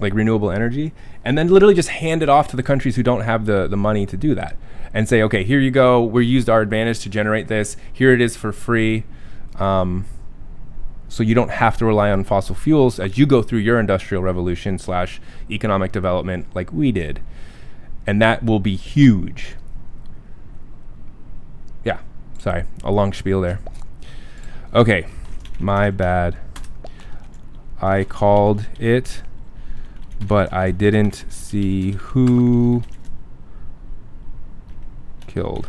like renewable energy, and then literally just hand it off to the countries who don't have the money to do that, and say, okay, here you go. We used our advantage to generate this. Here it is for free. So you don't have to rely on fossil fuels as you go through your industrial revolution / economic development like we did. And that will be huge. Yeah, sorry, a long spiel there. Okay, My bad. I called it, but I didn't see who killed.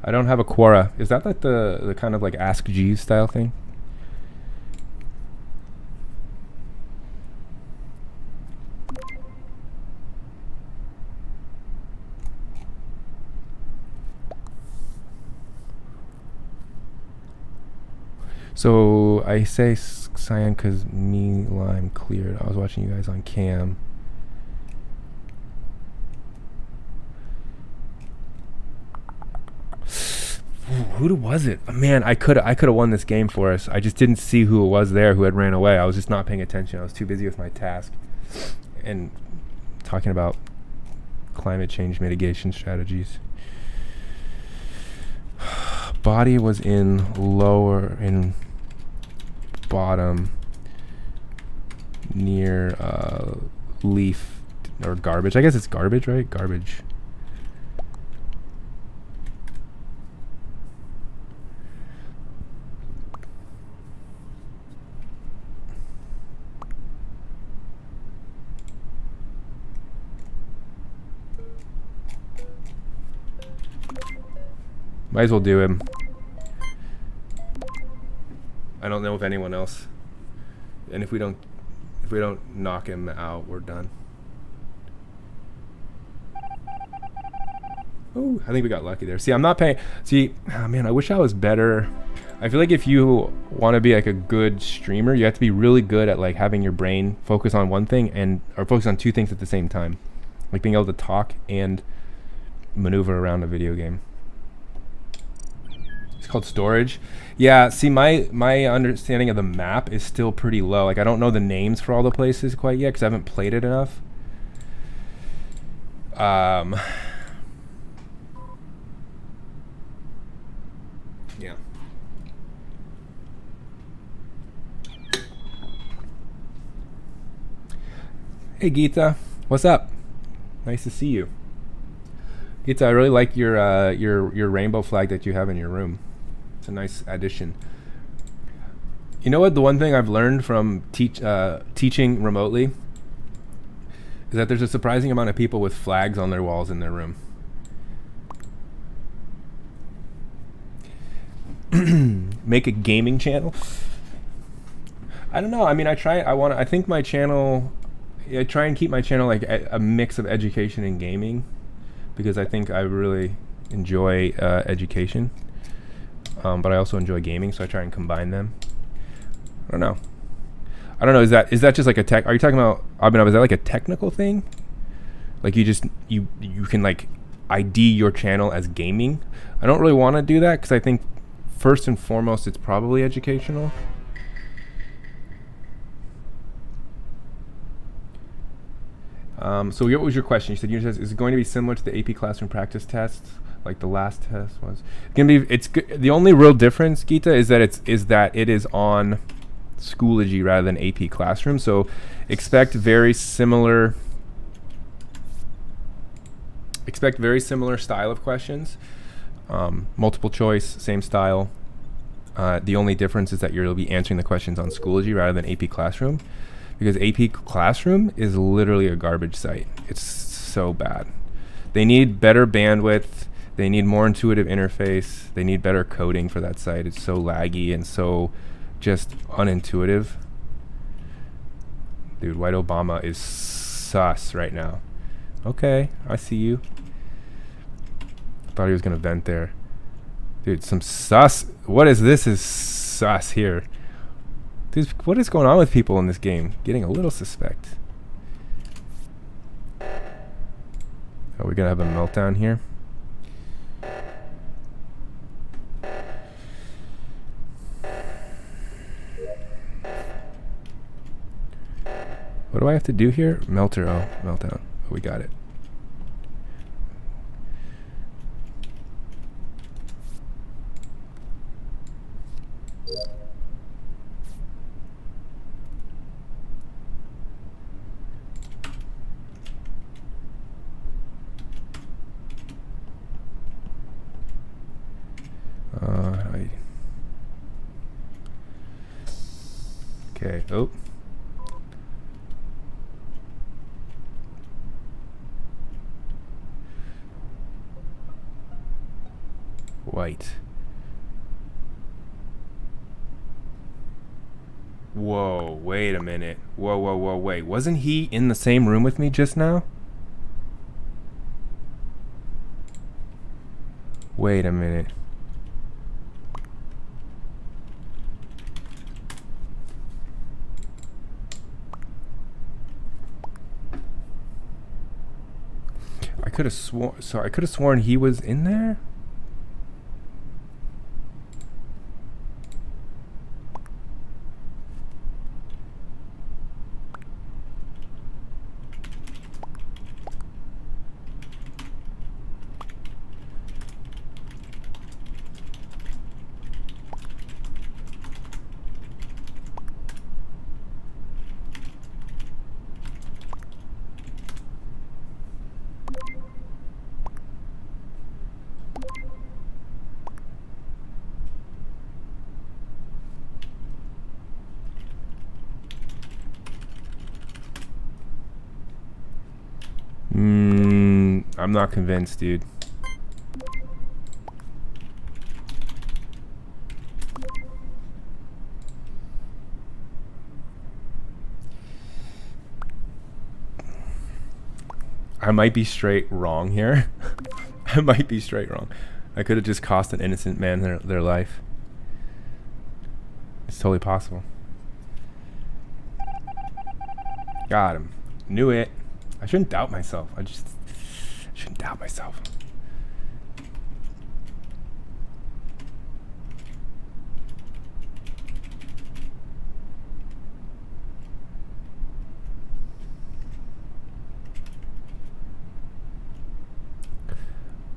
I don't have a Quora. Is that like the kind of like Ask Jeeves style thing? So I say cyan because me lime cleared. I was watching you guys on cam. Who was it? Man, I could have won this game for us. I just didn't see who it was there who had ran away. I was just not paying attention. I was too busy with my task and talking about climate change mitigation strategies. Body was in bottom near leaf or garbage. I guess it's garbage, right? Garbage. Might as well do him. I don't know if anyone else. And if we don't knock him out, we're done. Oh, I think we got lucky there. See, I'm not paying. See, oh man, I wish I was better. I feel like if you want to be like a good streamer, you have to be really good at like having your brain focus on one thing or focus on two things at the same time, like being able to talk and maneuver around a video game. It's called storage. Yeah, see, my understanding of the map is still pretty low. Like, I don't know the names for all the places quite yet because I haven't played it enough. Yeah. Hey, Geeta. What's up? Nice to see you. Geeta, I really like your rainbow flag that you have in your room. It's a nice addition. You know what? The one thing I've learned from teaching remotely is that there's a surprising amount of people with flags on their walls in their room. Make a gaming channel? I don't know. I mean, I think my channel, I try and keep my channel like a mix of education and gaming because I think I really enjoy education. But I also enjoy gaming, so I try and combine them. I don't know. Is that just like a tech? Are you talking about Abhinav? Is that like a technical thing? Like you can like ID your channel as gaming? I don't really want to do that because I think first and foremost it's probably educational. So what was your question? You said is it going to be similar to the AP classroom practice tests? Like the last test was. It's the only real difference, Geeta, is that it is on Schoology rather than AP Classroom. So expect very similar style of questions. Multiple choice, same style. The only difference is that you'll be answering the questions on Schoology rather than AP Classroom, because AP Classroom is literally a garbage site. It's so bad. They need better bandwidth. They need more intuitive interface. They need better coding for that site. It's so laggy and so just unintuitive. Dude, White Obama is sus right now. Okay, I see you. Thought he was gonna vent there. Dude, some sus. What is this? Is sus here? Dude, what is going on with people in this game? Getting a little suspect. Are we gonna have a meltdown here? What do I have to do here? Melter. Oh, meltdown. Oh, we got it. Okay. Oh. White. Whoa, wait a minute. Whoa, whoa, whoa, wait. Wasn't he in the same room with me just now? Wait a minute. I could have sworn. So I could have sworn he was in there. I'm not convinced, dude. I might be straight wrong here. I might be straight wrong. I could have just cost an innocent man their life. It's totally possible. Got him. Knew it. I shouldn't doubt myself. I shouldn't doubt myself.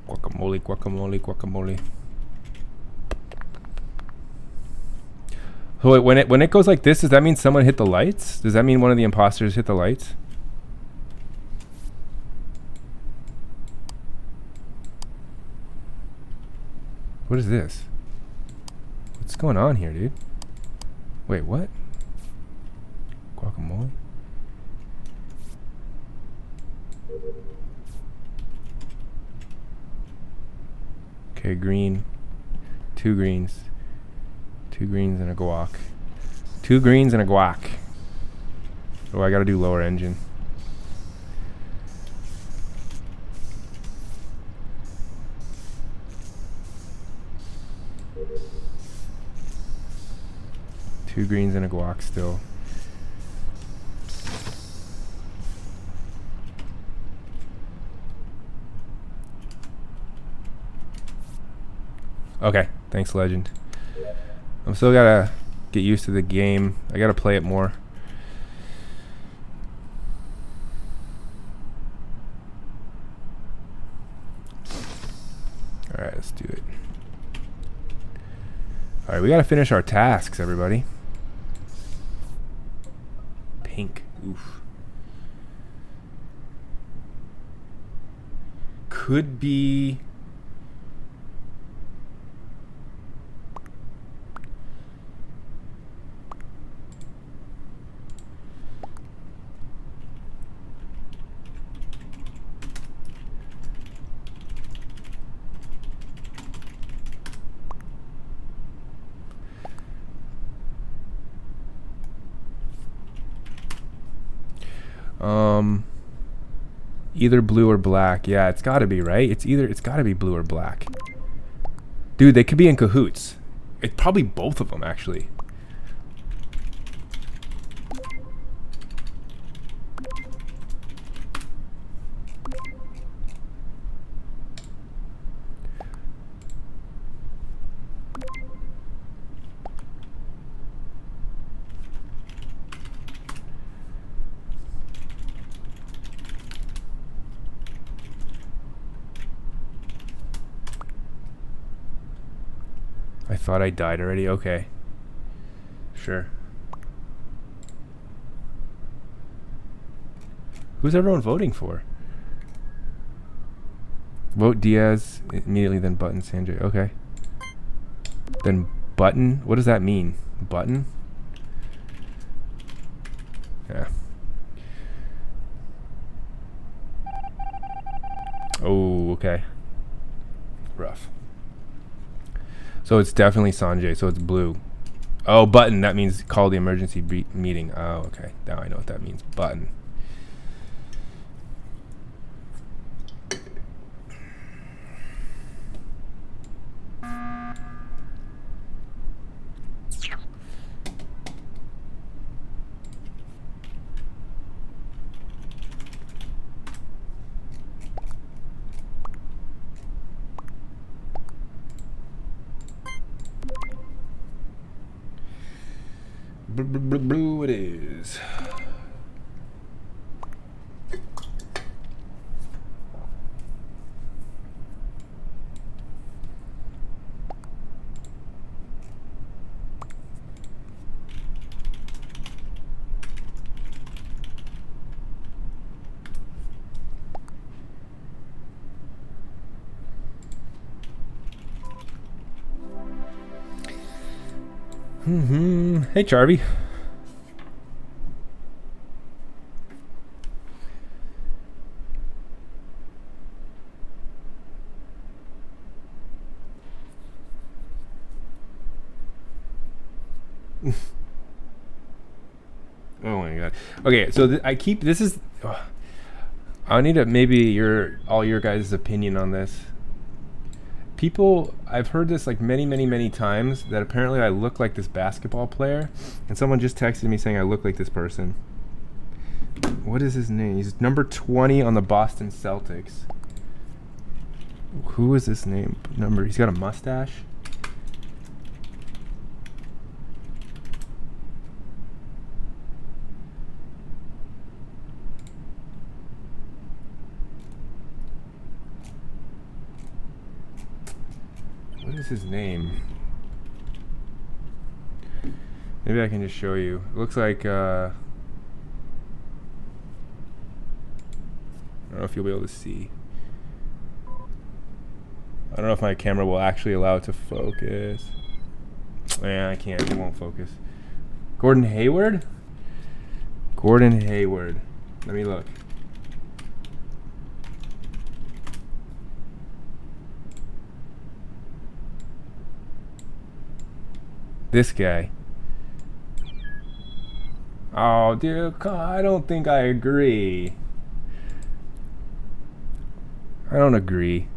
Guacamole, guacamole, guacamole. So wait, when it goes like this, does that mean someone hit the lights? Does that mean one of the imposters hit the lights? What is this? What's going on here, dude? Wait, what? Guacamole? Okay, green. 2 greens. 2 greens and a guac. 2 greens and a guac. Oh, I gotta do lower engine. Two greens and a guac still. Okay, thanks, Legend. I'm still gotta get used to the game. I gotta play it more. Alright, let's do it. Alright, we gotta finish our tasks, everybody. Pink. Oof. Could be... either blue or black. Yeah, it's gotta be, right? It's gotta be blue or black. Dude, they could be in cahoots. It's probably both of them, actually. I thought I died already. Okay. Sure. Who's everyone voting for? Vote Diaz immediately, then Button Sanjay. Okay. Then Button? What does that mean? Button? okay. Rough. So it's definitely Sanjay. So it's blue. Oh, button. That means call the emergency meeting. Oh, okay. Now I know what that means. Button. Blue it is. Hey, Charvy. Oh my god. Okay, so I keep this is. I need to maybe all your guys' opinion on this. People, I've heard this like many times that apparently I look like this basketball player, and someone just texted me saying I look like this person. What is his name? He's number 20 on the Boston Celtics. Who is this name? He's got a mustache. What is his name? Maybe I can just show you. It looks like I don't know if you'll be able to see. I don't know if my camera will actually allow it to focus. Yeah, I can't. It won't focus. Gordon Hayward? Gordon Hayward. Let me look. This guy. Oh, dude, I don't think I agree. I don't agree.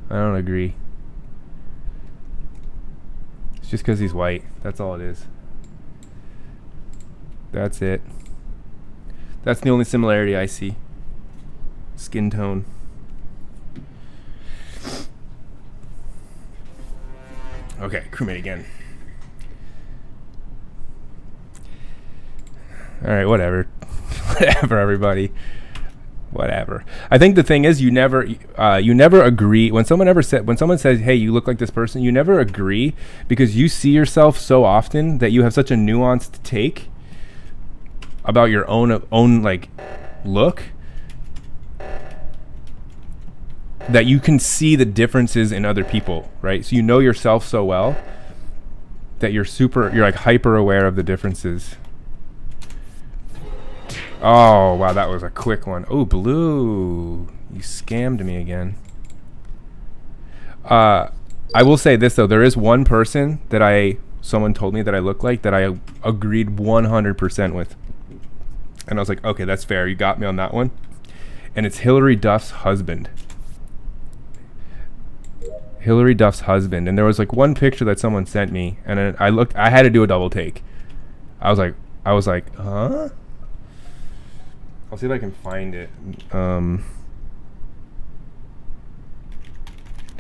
I don't agree. It's just because he's white. That's all it is. That's it. That's the only similarity I see. Skin tone. Okay, crewmate again. All right, whatever. Whatever, everybody. Whatever. I think the thing is, you never agree when someone says, "Hey, you look like this person." You never agree because you see yourself so often that you have such a nuanced take about your own like look that you can see the differences in other people, right? So you know yourself so well that you're like hyper aware of the differences. Oh, wow, that was a quick one. Oh, blue. You scammed me again. I will say this, though. There is one person that someone told me that I look like that I agreed 100% with. And I was like, okay, that's fair. You got me on that one. And it's Hillary Duff's husband. Hillary Duff's husband. And there was like one picture that someone sent me. And I had to do a double take. I was like, huh? I'll see if I can find it.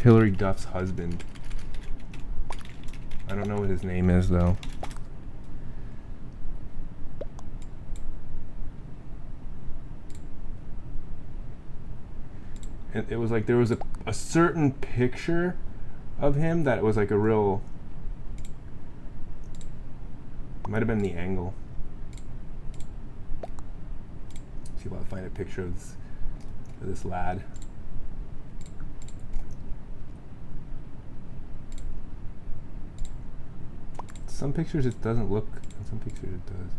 Hillary Duff's husband. I don't know what his name is, though. It was like there was a certain picture of him that was like a real... It might have been the angle. See if I'll find a picture of this lad. Some pictures it doesn't look, and some pictures it does.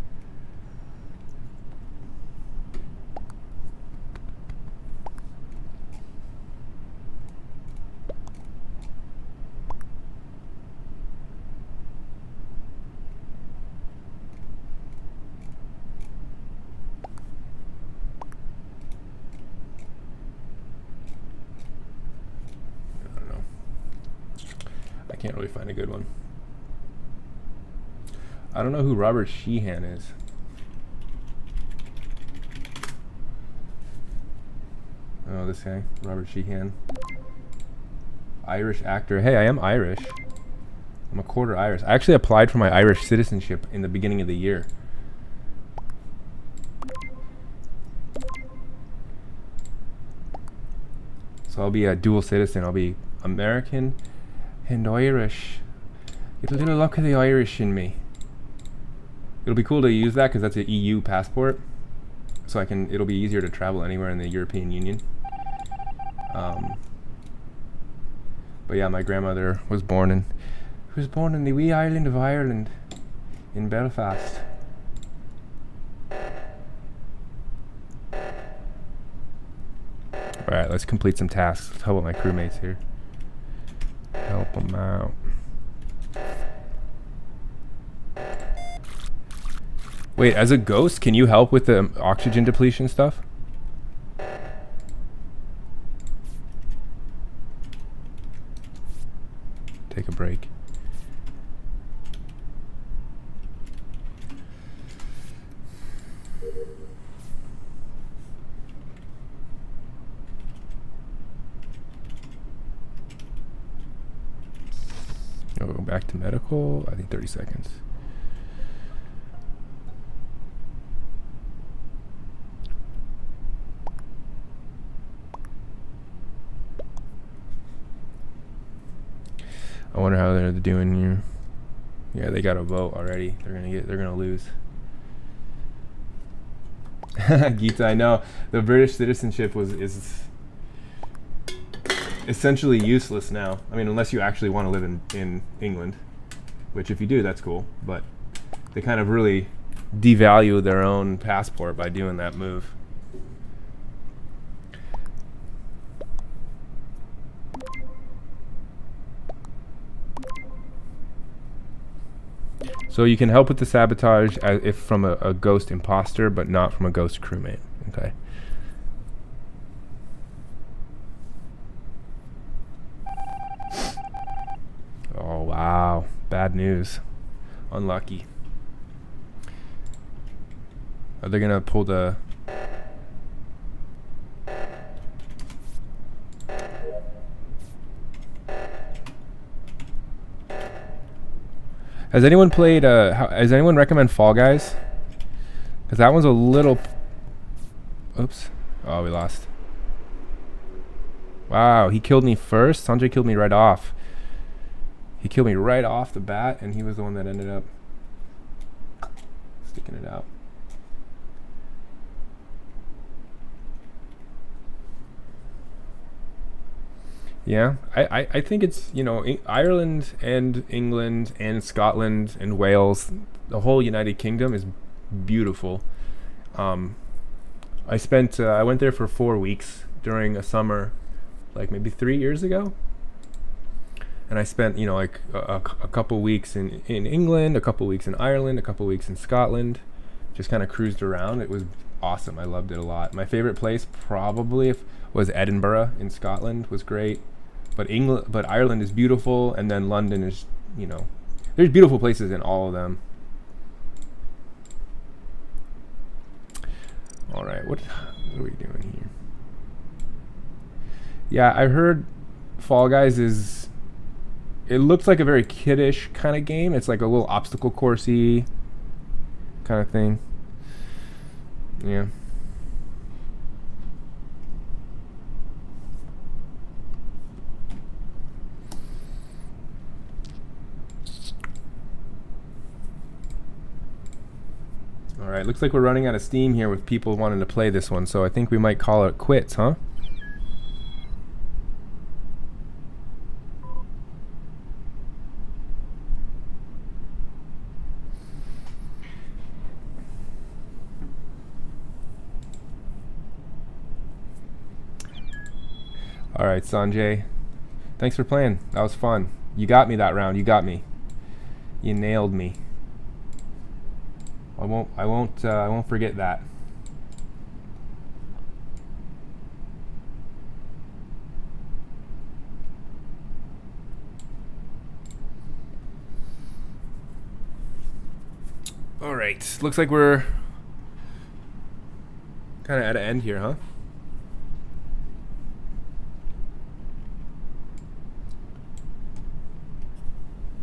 can't really find a good one. I don't know who Robert Sheehan is. Oh, this guy, Robert Sheehan. Irish actor. Hey, I am Irish. I'm a quarter Irish. I actually applied for my Irish citizenship in the beginning of the year. So I'll be a dual citizen. I'll be American and Irish. Get a little look of the Irish in me. It'll be cool to use that because that's an EU passport. So it'll be easier to travel anywhere in the European Union. But yeah, my grandmother was born in the wee island of Ireland, in Belfast. Alright, let's complete some tasks. Let's help out my crewmates here. Help them out. Wait, as a ghost, can you help with the oxygen depletion stuff? Take a break. I'll go back to medical. I think 30 seconds. I wonder how they're doing here. Yeah, they got a vote already. They're gonna lose. Geeta, I know the British citizenship is essentially useless now. I mean, unless you actually want to live in England, which if you do, that's cool. But they kind of really devalue their own passport by doing that move. So you can help with the sabotage if from a ghost imposter, but not from a ghost crewmate. Okay. Oh, wow. Bad news. Unlucky. Are they going to pull the... Has anyone played, has anyone recommend Fall Guys? Because that one's a little... Oops. Oh, we lost. Wow, he killed me first. Sanjay killed me right off. He killed me right off the bat, and he was the one that ended up sticking it out. Yeah, I think it's, you know, Ireland and England and Scotland and Wales, the whole United Kingdom is beautiful. I went there for 4 weeks during a summer, like maybe 3 years ago. And I spent, you know, like a couple weeks in England, a couple weeks in Ireland, a couple weeks in Scotland, just kind of cruised around. It was awesome. I loved it a lot. My favorite place probably was Edinburgh in Scotland, was great. But Ireland is beautiful, and then London is, you know, there's beautiful places in all of them. All right, what are we doing here? Yeah, I heard Fall Guys it looks like a very kiddish kind of game. It's like a little obstacle coursey kind of thing. Yeah. All right, looks like we're running out of steam here with people wanting to play this one, so I think we might call it quits, huh? All right, Sanjay. Thanks for playing. That was fun. You got me that round. You got me. You nailed me. I won't forget that. All right. Looks like we're kind of at an end here, huh?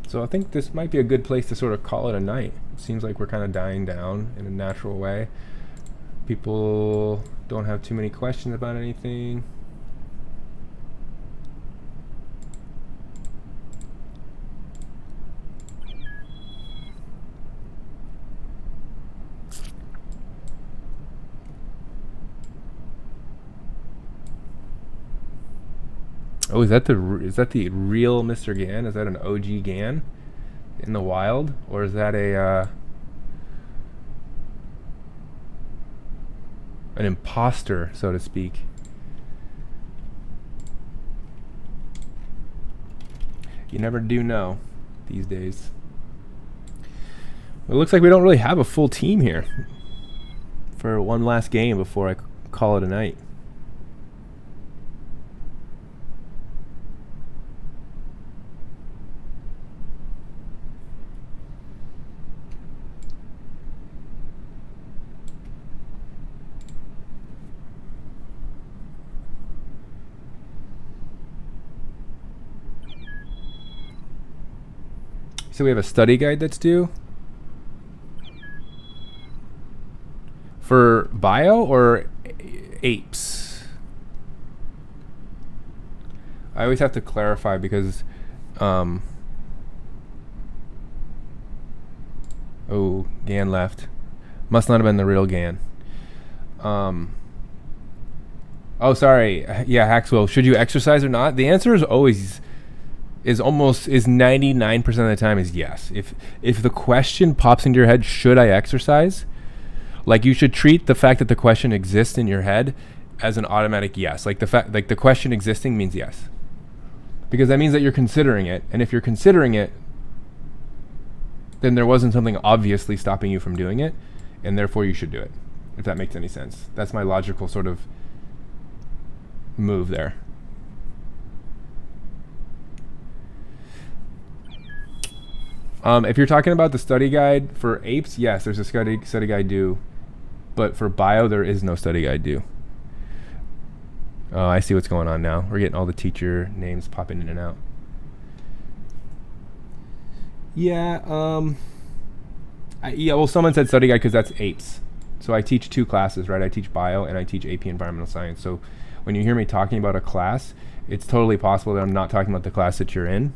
So I think this might be a good place to sort of call it a night. It seems like we're kind of dying down in a natural way. People don't have too many questions about anything. Oh, is that the real Mr. Gan? Is that an OG Gan in the wild, or is that a an imposter, so to speak? You never do know these days. It looks like we don't really have a full team here for one last game before I call it a night. So we have a study guide that's due for bio or apes. I always have to clarify because oh, Gan left. Must not have been the real Gan. Oh, sorry. Yeah, Haxwell. Should you exercise or not? The answer is always 99% of the time is yes. If the question pops into your head, should I exercise? Like, you should treat the fact that the question exists in your head as an automatic yes. Like the question existing means yes. Because that means that you're considering it, and if you're considering it, then there wasn't something obviously stopping you from doing it, and therefore you should do it. If that makes any sense. That's my logical sort of move there. If you're talking about the study guide for apes, yes, there's a study guide due. But for bio, there is no study guide due. Oh, I see what's going on now. We're getting all the teacher names popping in and out. Yeah, well, someone said study guide because that's apes. So I teach two classes, right? I teach bio and I teach AP Environmental Science. So when you hear me talking about a class, it's totally possible that I'm not talking about the class that you're in.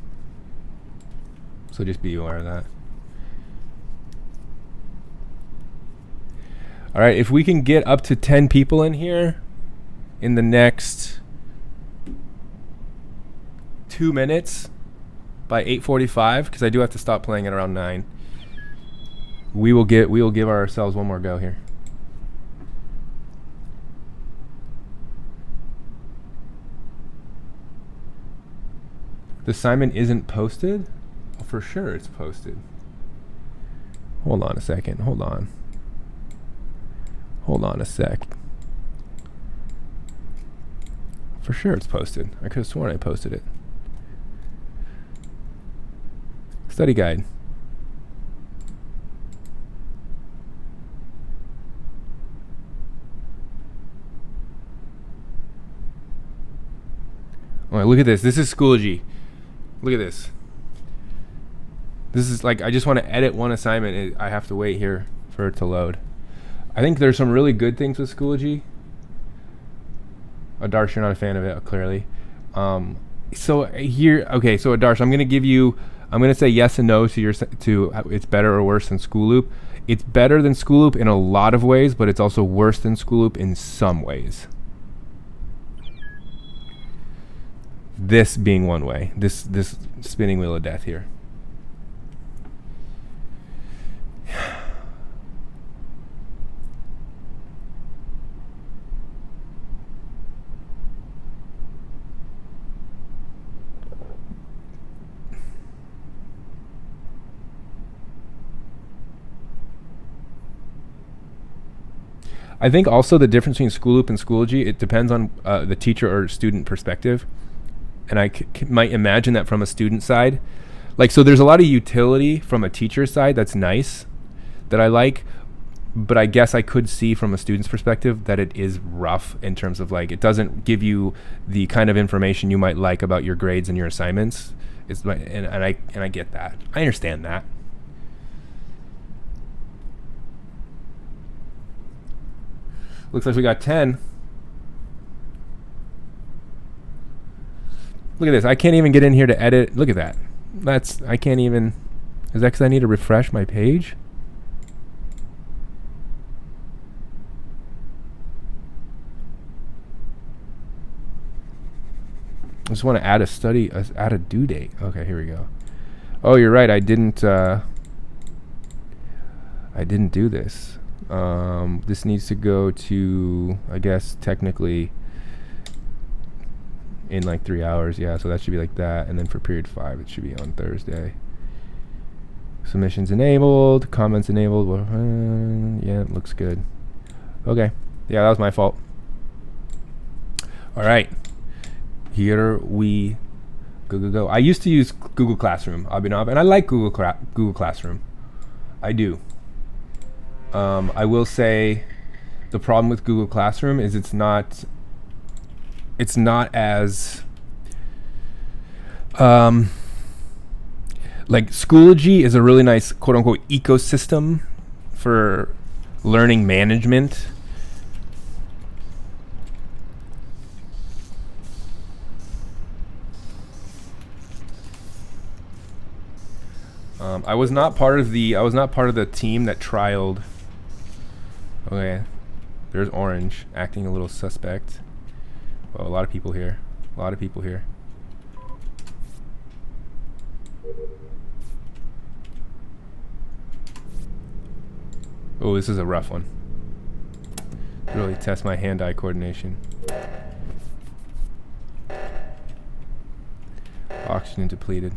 So just be aware of that. All right, if we can get up to 10 people in here in the next 2 minutes by 8:45, because I do have to stop playing at around 9, we will give ourselves one more go here. The assignment isn't posted? For sure it's posted. Hold on a second. Hold on a sec. For sure it's posted. I could have sworn I posted it. Study guide. All right, look at this. This is Schoology. Look at this. This is like, I just want to edit one assignment. I have to wait here for it to load. I think there's some really good things with Schoology. Adarsh, you're not a fan of it, clearly. So here, okay, so Adarsh, I'm going to say yes and no to it's better or worse than Schooloop. It's better than Schooloop in a lot of ways, but it's also worse than Schooloop in some ways. This being one way. This spinning wheel of death here. I think also the difference between Schooloop and Schoology, it depends on the teacher or student perspective. And I might imagine that from a student side. Like, so there's a lot of utility from a teacher side that's nice. that I like, but I guess I could see from a student's perspective that it is rough in terms of like it doesn't give you the kind of information you might like about your grades and your assignments. And I get that. I understand that. Looks like we got 10. Look at this. I can't even get in here to edit. Look at that. I can't even. Is that because I need to refresh my page? I just want to add a study, add a due date. Okay, here we go. Oh, you're right. I didn't do this. This needs to go to, I guess, technically in like 3 hours. Yeah, so that should be like that. And then for period 5, it should be on Thursday. Submissions enabled, comments enabled. Yeah, it looks good. Okay. Yeah, that was my fault. All right. Here we go. I used to use Google Classroom, Abhinav, and I like Google Classroom. I do. I will say the problem with Google Classroom is it's not as like Schoology is a really nice quote unquote ecosystem for learning management. I was not part of the team that trialed. Okay, there's Orange acting a little suspect. Well, a lot of people here. Oh, this is a rough one. Really test my hand-eye coordination. Oxygen depleted.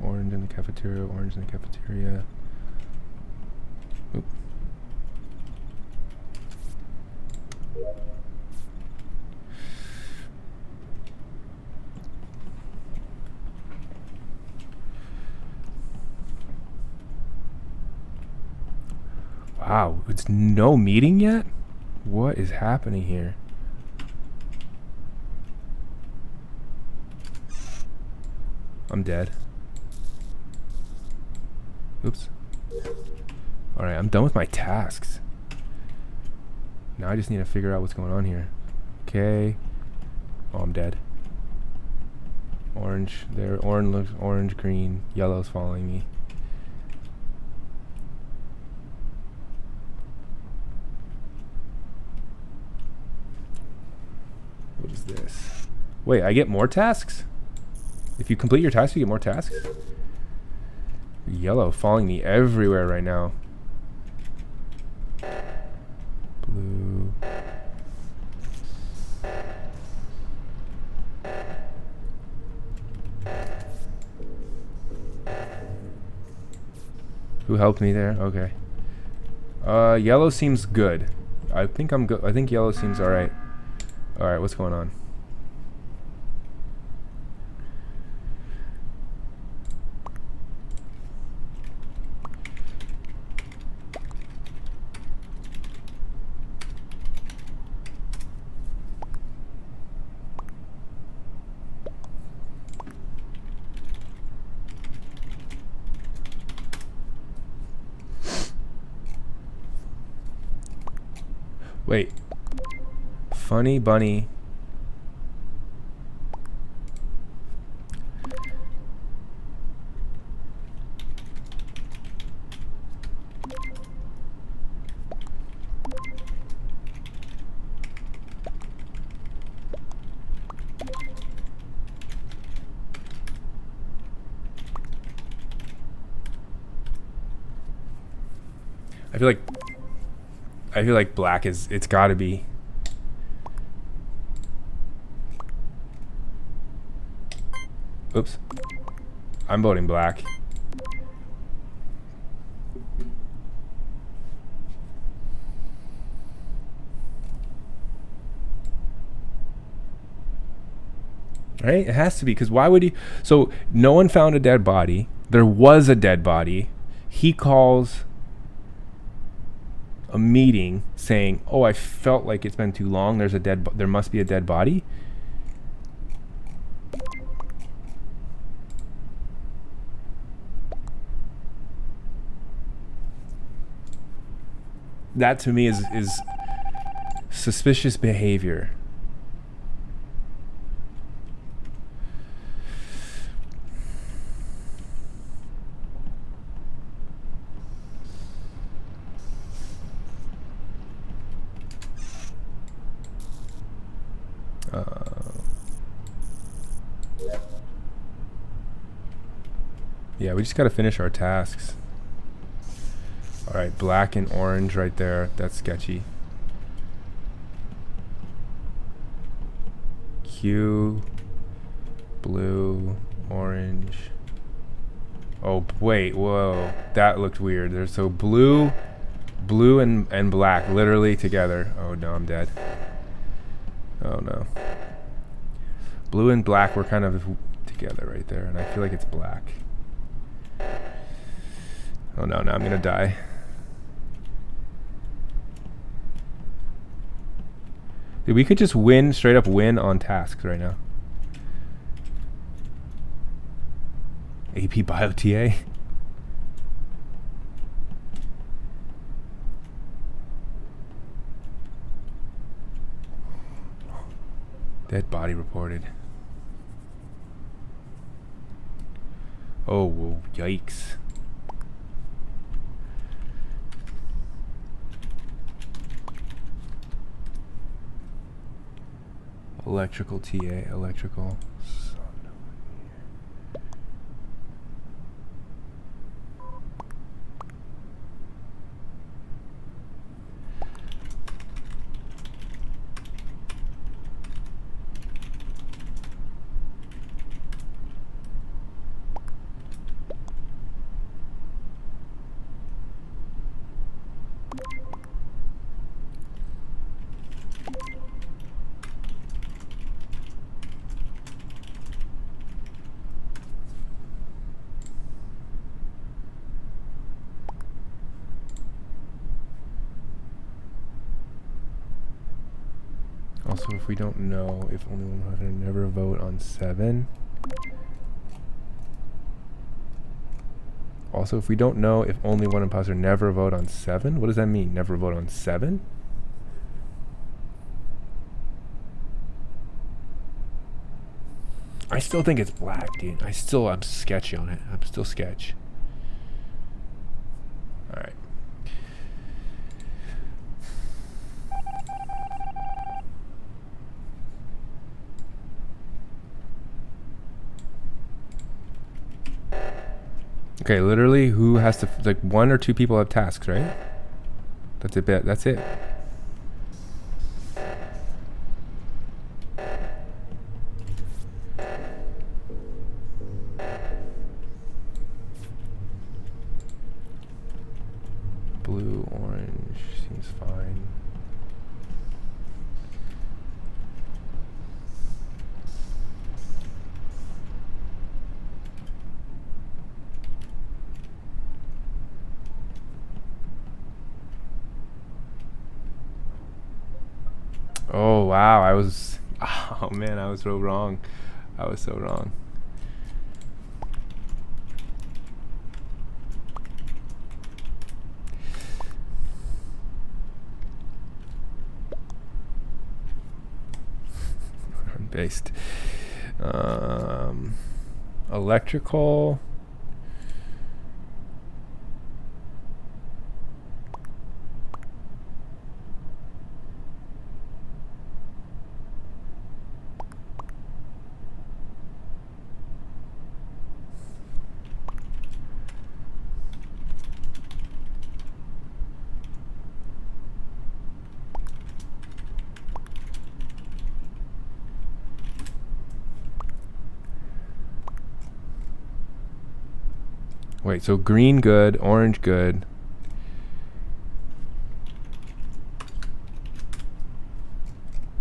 Orange in the cafeteria, orange in the cafeteria. Oop. Wow, it's no meeting yet? What is happening here? I'm dead. Oops. Alright, I'm done with my tasks. Now I just need to figure out what's going on here. Okay. Oh, I'm dead. Orange. There. Orange looks orange, green. Yellow's following me. What is this? Wait, I get more tasks? If you complete your tasks, you get more tasks? Yellow following me everywhere right now. Blue. Who helped me there? Okay. Yellow seems good. I think I'm good. I think yellow seems alright. Alright, what's going on? Wait. Funny bunny. I feel like black is, it's gotta be. Oops. I'm voting black. Right? It has to be, because why would he? So no one found a dead body. There was a dead body. He calls a meeting saying, "Oh, I felt like it's been too long. There must be a dead body." That to me is suspicious behavior. Yeah, we just got to finish our tasks. All right, black and orange right there. That's sketchy. Q, blue, orange. Oh, wait, whoa. That looked weird. There's so blue and black literally together. Oh no, I'm dead. Oh no. Blue and black were kind of together right there, and I feel like it's black. Oh no, now I'm gonna die. Dude, we could just win, straight up win on tasks right now. AP Bio TA. Dead body reported. Oh, whoa, yikes. Electrical TA, electrical. Also, if we don't know if only one imposter never vote on 7. Also, if we don't know if only one imposter never vote on 7, what does that mean? Never vote on 7? I still think it's black, dude. I'm sketchy on it. I'm still sketch. Alright. Okay, literally, who has to, like, 1 or 2 people have tasks, right? That's it. That's it. Blue, orange, seems fine. Oh wow, oh man, I was so wrong. I was so wrong. Based. Electrical. Wait, so green good, orange good.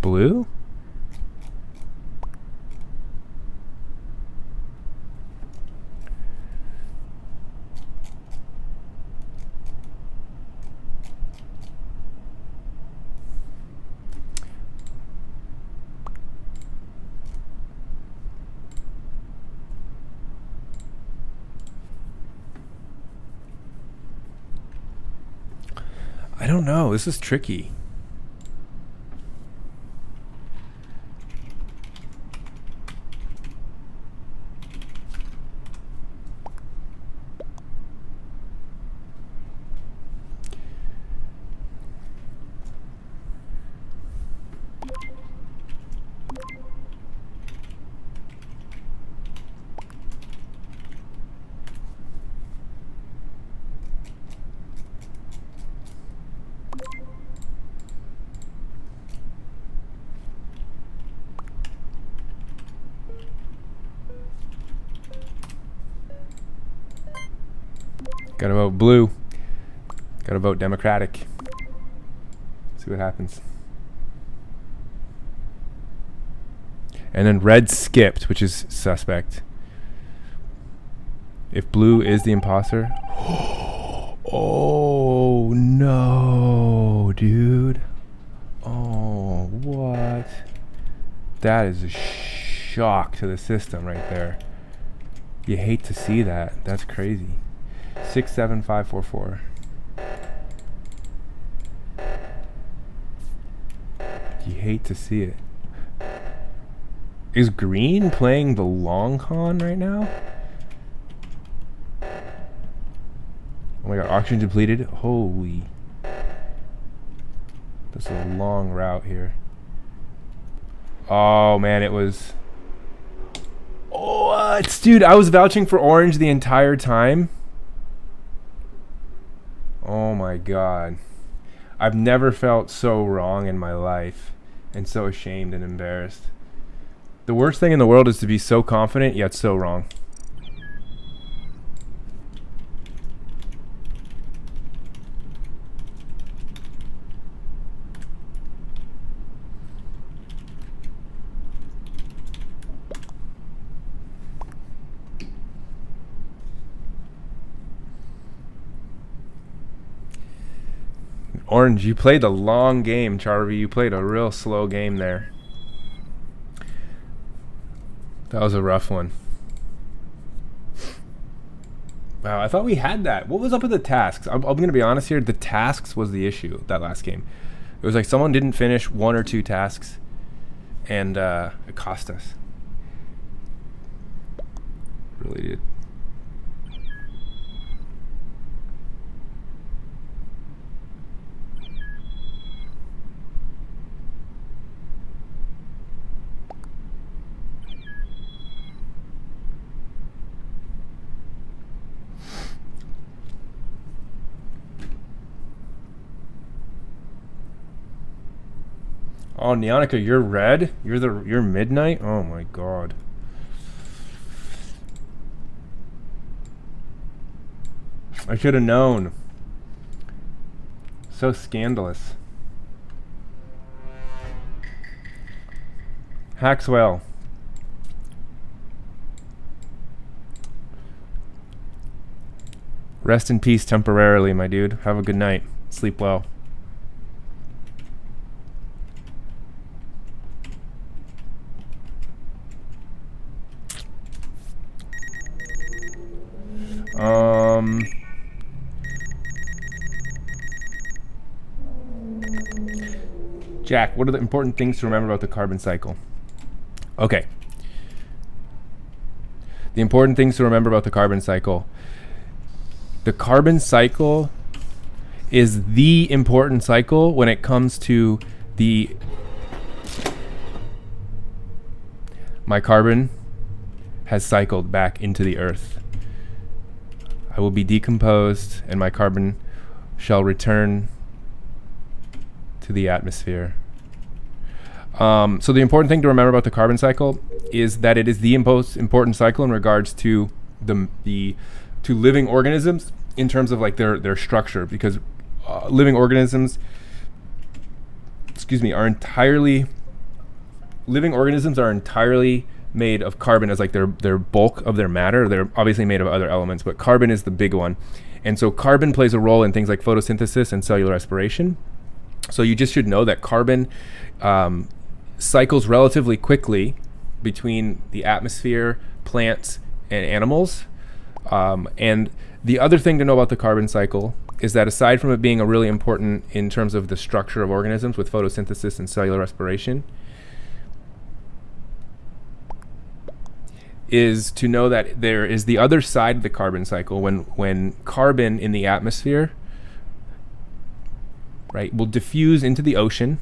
Blue? I don't know. This is tricky. Gotta vote blue. Gotta vote Democratic. See what happens. And then red skipped, which is suspect. If blue is the imposter. Oh no, dude. Oh, what? That is a shock to the system right there. You hate to see that. That's crazy. 67544. You hate to see it. Is green playing the long con right now? Oh my god, oxygen depleted. Holy. This is a long route here. Oh man, it was. What? Dude, I was vouching for orange the entire time. Oh my god. I've never felt so wrong in my life and so ashamed and embarrassed. The worst thing in the world is to be so confident yet so wrong. Orange, you played a long game, Charvy. You played a real slow game there. That was a rough one. Wow, I thought we had that. What was up with the tasks? I'm going to be honest here. The tasks was the issue that last game. It was like someone didn't finish one or two tasks, and it cost us. Really did. Oh, Neonica, you're red? You're midnight? Oh my god. I should have known. So scandalous. Haxwell. Rest in peace temporarily, my dude. Have a good night. Sleep well. Jack, what are the important things to remember about the carbon cycle? Okay. The important things to remember about the carbon cycle. The carbon cycle is the important cycle when it comes to my carbon has cycled back into the earth. I will be decomposed and my carbon shall return to the atmosphere. So the important thing to remember about the carbon cycle is that it is the most important cycle in regards to the to living organisms in terms of like their structure, because living organisms, living organisms are entirely made of carbon as like their bulk of their matter. They're obviously made of other elements, but carbon is the big one. And so carbon plays a role in things like photosynthesis and cellular respiration. So you just should know that carbon cycles relatively quickly between the atmosphere, plants, and animals. And the other thing to know about the carbon cycle is that aside from it being a really important in terms of the structure of organisms with photosynthesis and cellular respiration, is to know that there is the other side of the carbon cycle when carbon in the atmosphere, right, will diffuse into the ocean.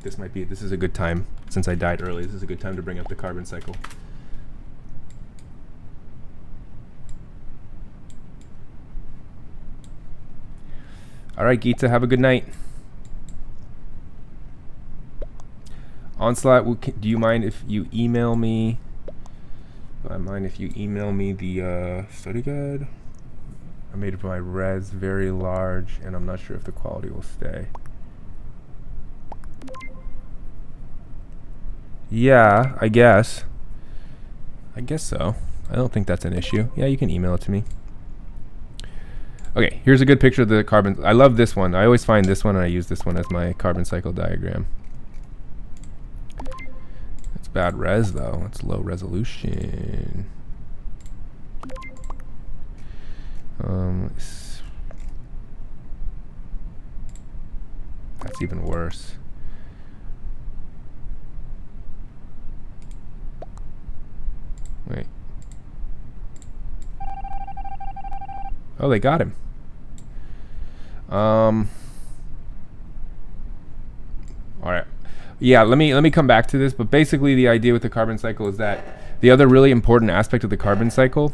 This is a good time, since I died early, this is a good time to bring up the carbon cycle. All right, Geeta, have a good night. Onslaught, do you mind if you email me? Do I mind if you email me the study guide? I made my res very large, and I'm not sure if the quality will stay. Yeah, I guess. I guess so. I don't think that's an issue. Yeah, you can email it to me. Okay, here's a good picture of the carbon. I love this one. I always find this one, and I use this one as my carbon cycle diagram. It's bad res, though. It's low resolution. That's even worse. Wait. Oh, they got him. All right. Yeah, let me come back to this, but basically the idea with the carbon cycle is that the other really important aspect of the carbon cycle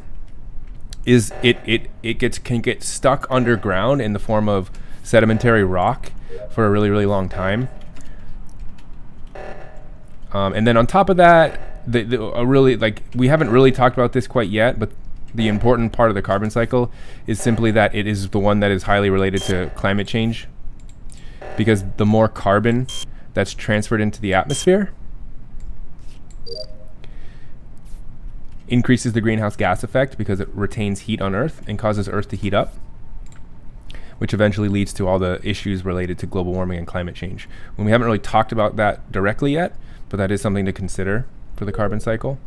is it can get stuck underground in the form of sedimentary rock for a really, really long time. And then on top of that, we haven't really talked about this quite yet, but the important part of the carbon cycle is simply that it is the one that is highly related to climate change, because the more carbon that's transferred into the atmosphere increases the greenhouse gas effect, because it retains heat on Earth and causes Earth to heat up, which eventually leads to all the issues related to global warming and climate change. When we haven't really talked about that directly yet, but that is something to consider for the carbon cycle.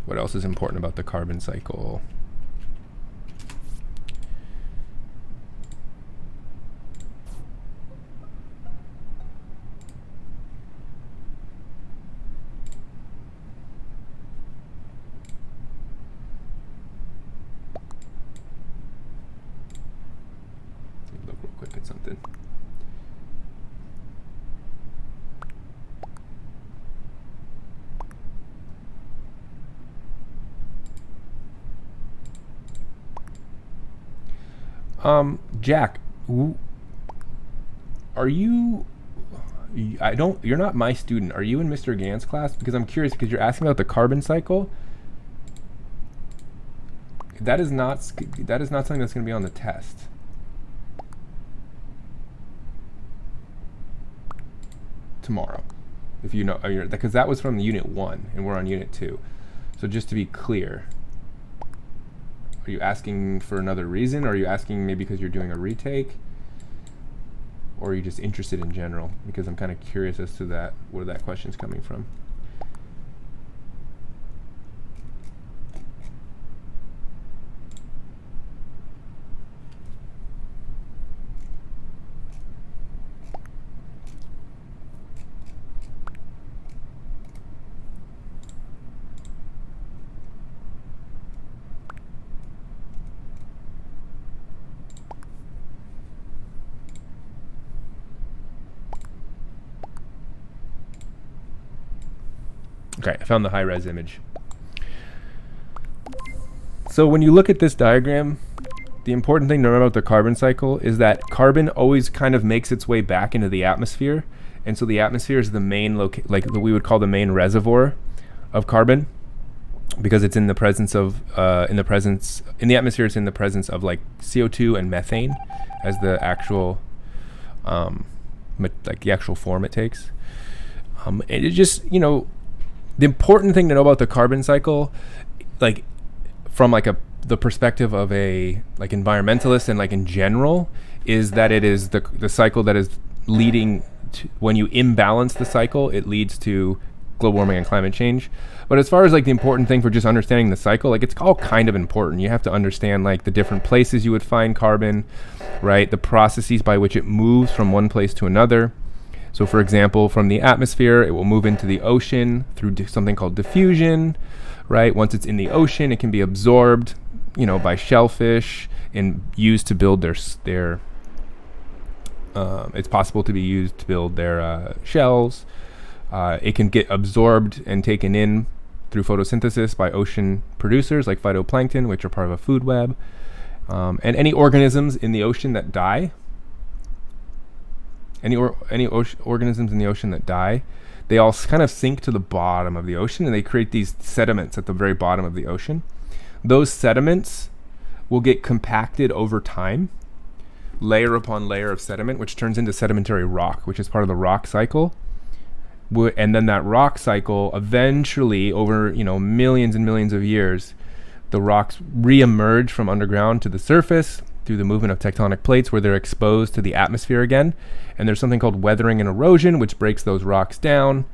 What else is important about the carbon cycle? Let me look real quick at something. Jack, are you, you're not my student. Are you in Mr. Gann's class? Because I'm curious, because you're asking about the carbon cycle. That is not something that's going to be on the test. Tomorrow, if you know, because that was from Unit 1, and we're on Unit 2. So just to be clear, are you asking for another reason? Or are you asking maybe because you're doing a retake? Or are you just interested in general? Because I'm kind of curious as to that, where that question's coming from. Okay, I found the high-res image. So when you look at this diagram, the important thing to remember about the carbon cycle is that carbon always kind of makes its way back into the atmosphere. And so the atmosphere is the main, we would call the main reservoir of carbon. because it's in the presence of in the atmosphere. It's in the presence of like CO2 and methane as the actual like the actual form it takes. And it just, the important thing to know about the carbon cycle, like from like the perspective of a like environmentalist and like in general, is that it is the cycle that is leading to, when you imbalance the cycle, it leads to global warming and climate change. But as far as like the important thing for just understanding the cycle, like it's all kind of important. You have to understand like the different places you would find carbon, right? The processes by which it moves from one place to another. So for example, from the atmosphere, it will move into the ocean through something called diffusion, right? Once it's in the ocean, it can be absorbed, by shellfish and used to build their it's possible to be used to build their shells. It can get absorbed and taken in through photosynthesis by ocean producers like phytoplankton, which are part of a food web. And any organisms in the ocean that die, organisms in the ocean that die, they all kind of sink to the bottom of the ocean, and they create these sediments at the very bottom of the ocean. Those sediments will get compacted over time, layer upon layer of sediment, which turns into sedimentary rock, which is part of the rock cycle. And then that rock cycle, eventually, over millions and millions of years, the rocks re-emerge from underground to the surface through the movement of tectonic plates, where they're exposed to the atmosphere again. And there's something called weathering and erosion, which breaks those rocks down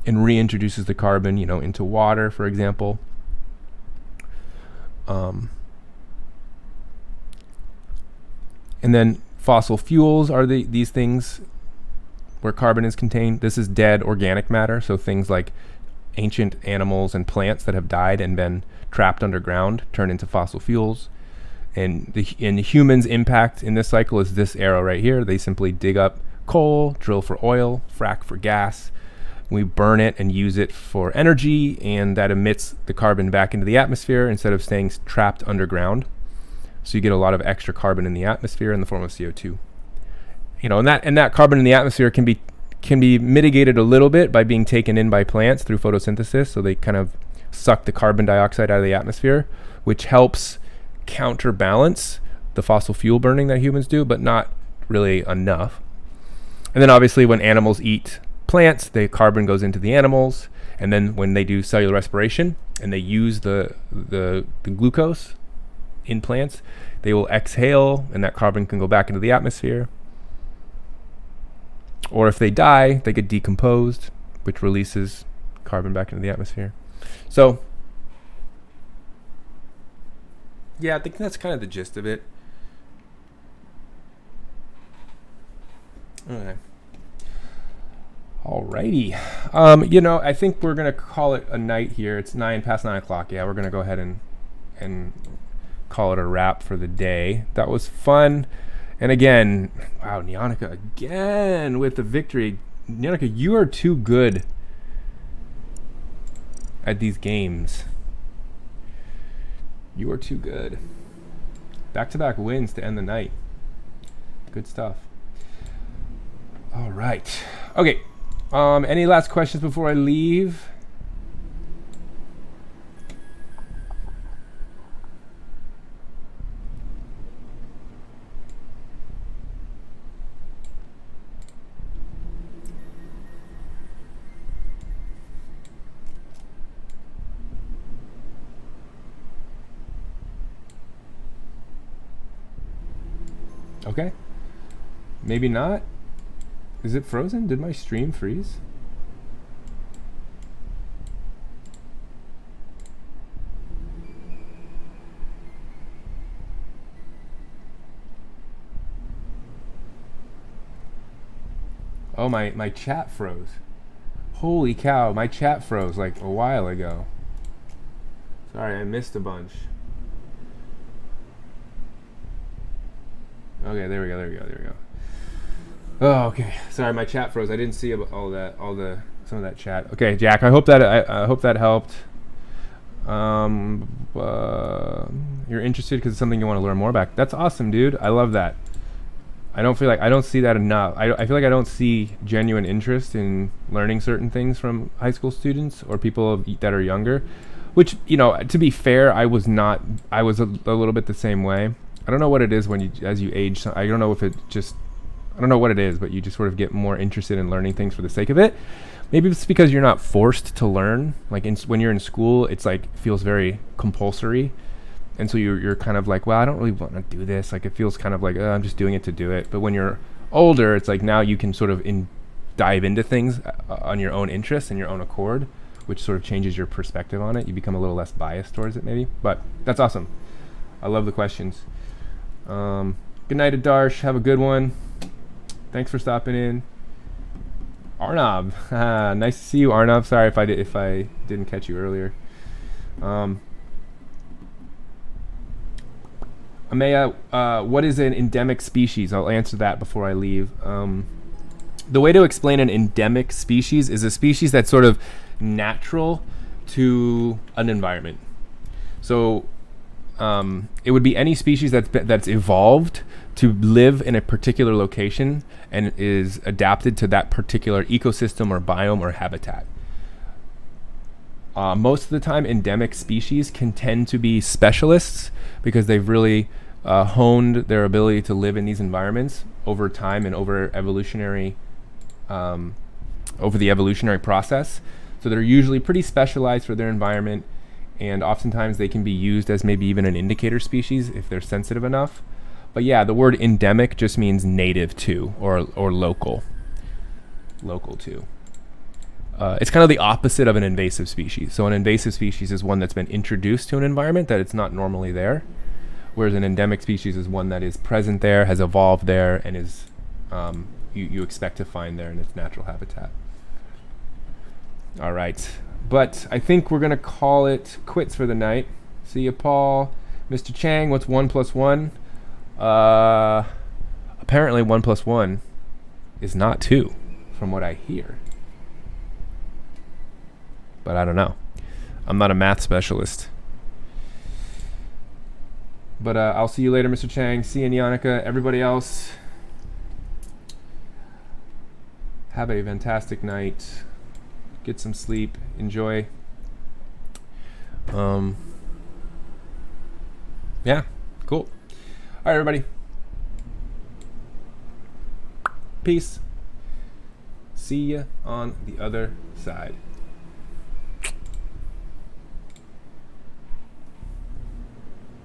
and reintroduces the carbon, into water, for example. And then fossil fuels are these things where carbon is contained. This is dead organic matter, so things like ancient animals and plants that have died and been trapped underground turn into fossil fuels. And the humans' impact in this cycle is this arrow right here. They simply dig up coal, drill for oil, frack for gas. We burn it and use it for energy, and that emits the carbon back into the atmosphere instead of staying trapped underground. So you get a lot of extra carbon in the atmosphere in the form of CO2. And that carbon in the atmosphere can be mitigated a little bit by being taken in by plants through photosynthesis. So they kind of suck the carbon dioxide out of the atmosphere, which helps counterbalance the fossil fuel burning that humans do, but not really enough. And then obviously when animals eat plants, the carbon goes into the animals, and then when they do cellular respiration and they use the glucose in plants, they will exhale, and that carbon can go back into the atmosphere. Or if they die, they get decomposed, which releases carbon back into the atmosphere. So yeah, I think that's kind of the gist of it. Okay. Alrighty. I think we're gonna call it a night here. It's past 9 o'clock. Yeah, we're gonna go ahead and call it a wrap for the day. That was fun. And again, wow, Nyanika again with the victory. Nyanika, you are too good at these games. You are too good. Back-to-back wins to end the night. Good stuff. All right. Okay. Any last questions before I leave? Okay. Maybe not. Is it frozen? Did my stream freeze? Oh, my chat froze. Holy cow, my chat froze like a while ago. Sorry, I missed a bunch. Okay, there we go. Oh, okay. Sorry, my chat froze. I didn't see some of that chat. Okay, Jack. I hope that helped. You're interested because it's something you want to learn more about. That's awesome, dude. I love that. I don't see that enough. I feel like I don't see genuine interest in learning certain things from high school students or people that are younger. Which, you know, to be fair, I was not. I was a little bit the same way. I don't know what it is when you, as you age. I don't know if it just. I don't know what it is, but you just sort of get more interested in learning things for the sake of it. Maybe it's because you're not forced to learn. Like when you're in school, it's like feels very compulsory, and so you're kind of like, well, I don't really want to do this. Like it feels kind of like I'm just doing it to do it. But when you're older, it's like now you can sort of dive into things on your own interest and your own accord, which sort of changes your perspective on it. You become a little less biased towards it, maybe. But that's awesome. I love the questions. Good night, Adarsh. Have a good one. Thanks for stopping in. Arnab, nice to see you, Arnab. Sorry if I didn't catch you earlier. Amaya, what is an endemic species? I'll answer that before I leave. The way to explain an endemic species is a species that's sort of natural to an environment. So it would be any species that's evolved to live in a particular location and is adapted to that particular ecosystem or biome or habitat. Most of the time, endemic species can tend to be specialists because they've really honed their ability to live in these environments over time and over the evolutionary process. So they're usually pretty specialized for their environment, and oftentimes they can be used as maybe even an indicator species if they're sensitive enough. But yeah, the word endemic just means native to or local to. It's kind of the opposite of an invasive species. So an invasive species is one that's been introduced to an environment that it's not normally there, whereas an endemic species is one that is present there, has evolved there, and is you expect to find there in its natural habitat. All right, but I think we're gonna call it quits for the night. See ya, Paul. Mr. Chang, what's 1 + 1? Apparently 1 + 1 is not 2, from what I hear. But I don't know. I'm not a math specialist. But I'll see you later, Mr. Chang. See you, Yannicka. Everybody else, have a fantastic night. Get some sleep. Enjoy. Yeah, cool. All right, everybody. Peace. See ya on the other side.